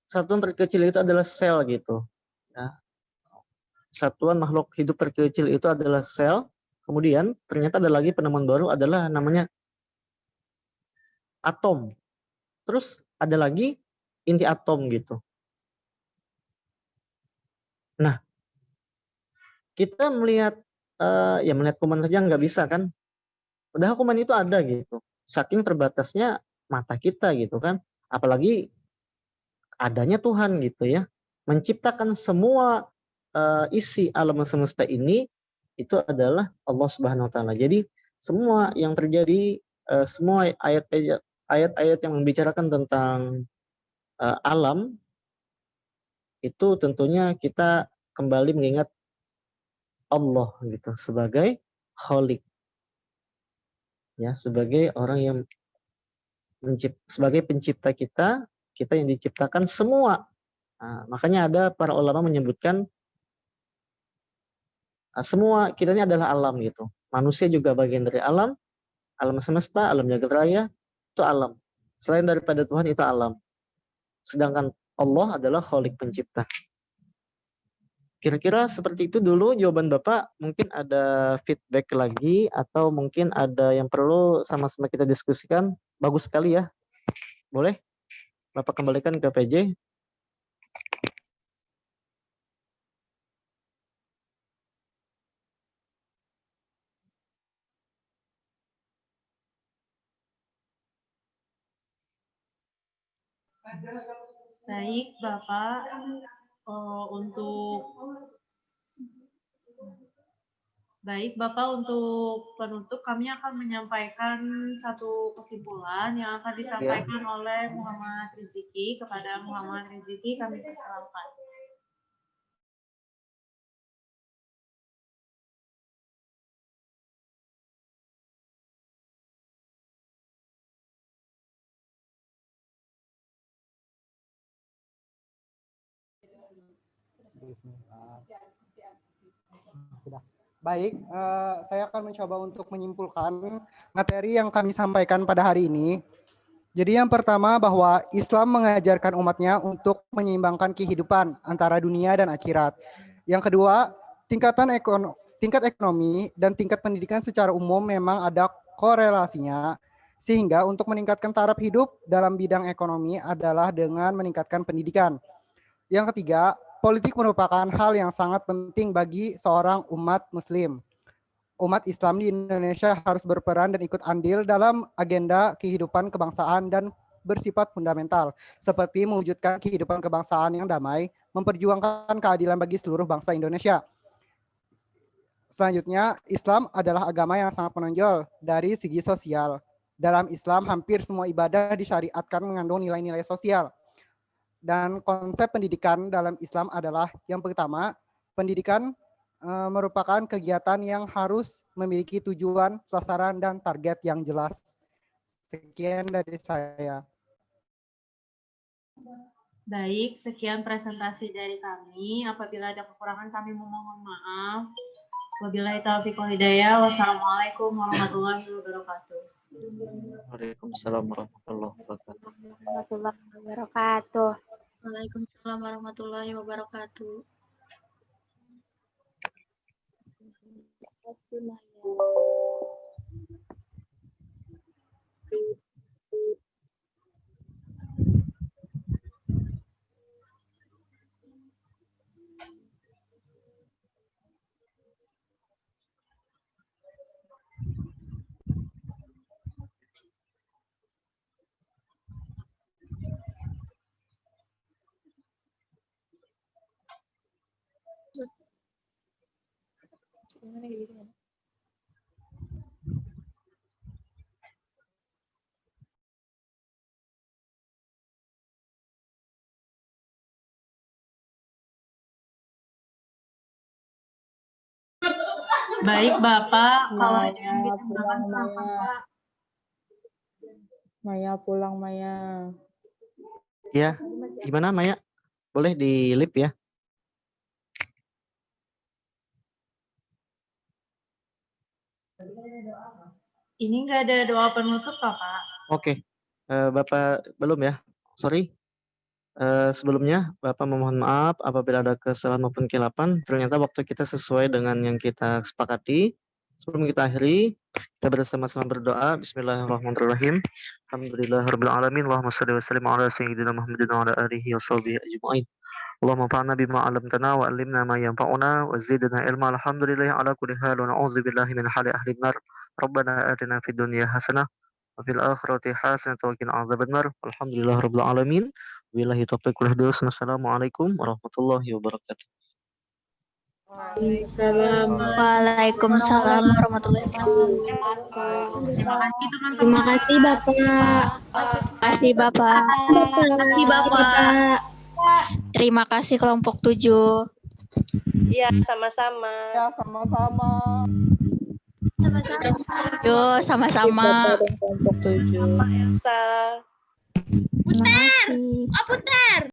satuan terkecil itu adalah sel gitu. Ya. Satuan makhluk hidup terkecil itu adalah sel. Kemudian ternyata ada lagi penemuan baru adalah namanya atom. Terus ada lagi inti atom gitu. Nah, kita melihat melihat kuman saja nggak bisa kan? Padahal kuman itu ada gitu. Saking terbatasnya mata kita gitu kan. Apalagi adanya Tuhan gitu ya. Menciptakan semua isi alam semesta ini itu adalah Allah Subhanahu wa taala. Jadi semua yang terjadi, semua ayat-ayat yang membicarakan tentang alam itu tentunya kita kembali mengingat Allah gitu sebagai Khalik. Ya, sebagai orang yang sebagai pencipta kita yang diciptakan semua. Nah, makanya ada para ulama menyebutkan semua kita ini adalah alam gitu. Manusia juga bagian dari alam semesta, alam jagat raya itu alam. Selain daripada Tuhan itu alam. Sedangkan Allah adalah Khalik pencipta. Kira-kira seperti itu dulu jawaban Bapak. Mungkin ada feedback lagi atau mungkin ada yang perlu sama-sama kita diskusikan. Bagus sekali ya. Boleh Bapak kembalikan ke PJ. Baik, Bapak. Untuk penutup kami akan menyampaikan satu kesimpulan yang akan disampaikan oleh Muhammad Riziki. Kepada Muhammad Riziki kami persilakan. Sudah. Baik, saya akan mencoba untuk menyimpulkan materi yang kami sampaikan pada hari ini. Jadi yang pertama bahwa Islam mengajarkan umatnya untuk menyeimbangkan kehidupan antara dunia dan akhirat. Yang kedua, tingkat ekonomi dan tingkat pendidikan secara umum memang ada korelasinya, sehingga untuk meningkatkan taraf hidup dalam bidang ekonomi adalah dengan meningkatkan pendidikan. Yang ketiga, politik merupakan hal yang sangat penting bagi seorang umat muslim. Umat Islam di Indonesia harus berperan dan ikut andil dalam agenda kehidupan kebangsaan dan bersifat fundamental, seperti mewujudkan kehidupan kebangsaan yang damai, memperjuangkan keadilan bagi seluruh bangsa Indonesia. Selanjutnya, Islam adalah agama yang sangat menonjol dari segi sosial. Dalam Islam, hampir semua ibadah disyariatkan mengandung nilai-nilai sosial. Dan konsep pendidikan dalam Islam adalah yang pertama, pendidikan merupakan kegiatan yang harus memiliki tujuan, sasaran, dan target yang jelas. Sekian dari saya. Baik, sekian presentasi dari kami. Apabila ada kekurangan kami memohon maaf. Wabillahi taufiq wal hidayah. Wassalamualaikum warahmatullahi wabarakatuh. Waalaikumsalam warahmatullahi wabarakatuh. Waalaikumsalam warahmatullahi wabarakatuh. Baik, Bapak. Kalau Maya, ada yang ditambahkan, silakan, Pak. Maya pulang, Maya. Ya, gimana Maya? Boleh di lip ya? Ini nggak ada doa penutup, Pak. Oke, Bapak belum ya? Sorry. Sebelumnya, Bapak memohon maaf apabila ada kesalahan maupun kesilapan. Ternyata waktu kita sesuai dengan yang kita sepakati. Sebelum kita akhiri, kita bersama-sama berdoa. Bismillahirrahmanirrahim. Alhamdulillahirabbil alamin. Allahumma shalli wa sallim ala sayyidina Muhammadin wa ala alihi wa sahbihi ajma'in. Allahumma fa'na bima 'allamtana wa 'allimna ma yanfa'una wa zidna ilma. Alhamdulillahi ala kulli hal wa na'udzu billahi min hali ahli nar. Rabbana atina fid dunya hasanah wa fil akhirati hasanah wa qina adzabannar. Alhamdulillahirabbil alamin. Billahi taufiq wal hidayah. Assalamualaikum warahmatullahi wabarakatuh. Waalaikumsalam warahmatullahi wabarakatuh. Terima kasih, teman-teman. Terima kasih Bapak. Terima kasih Bapak. Terima kasih kelompok 7. Iya, sama-sama. Ya, sama-sama. Yo, sama-sama. Kelompok 7. Elsa. Terima kasih. Oh, putar.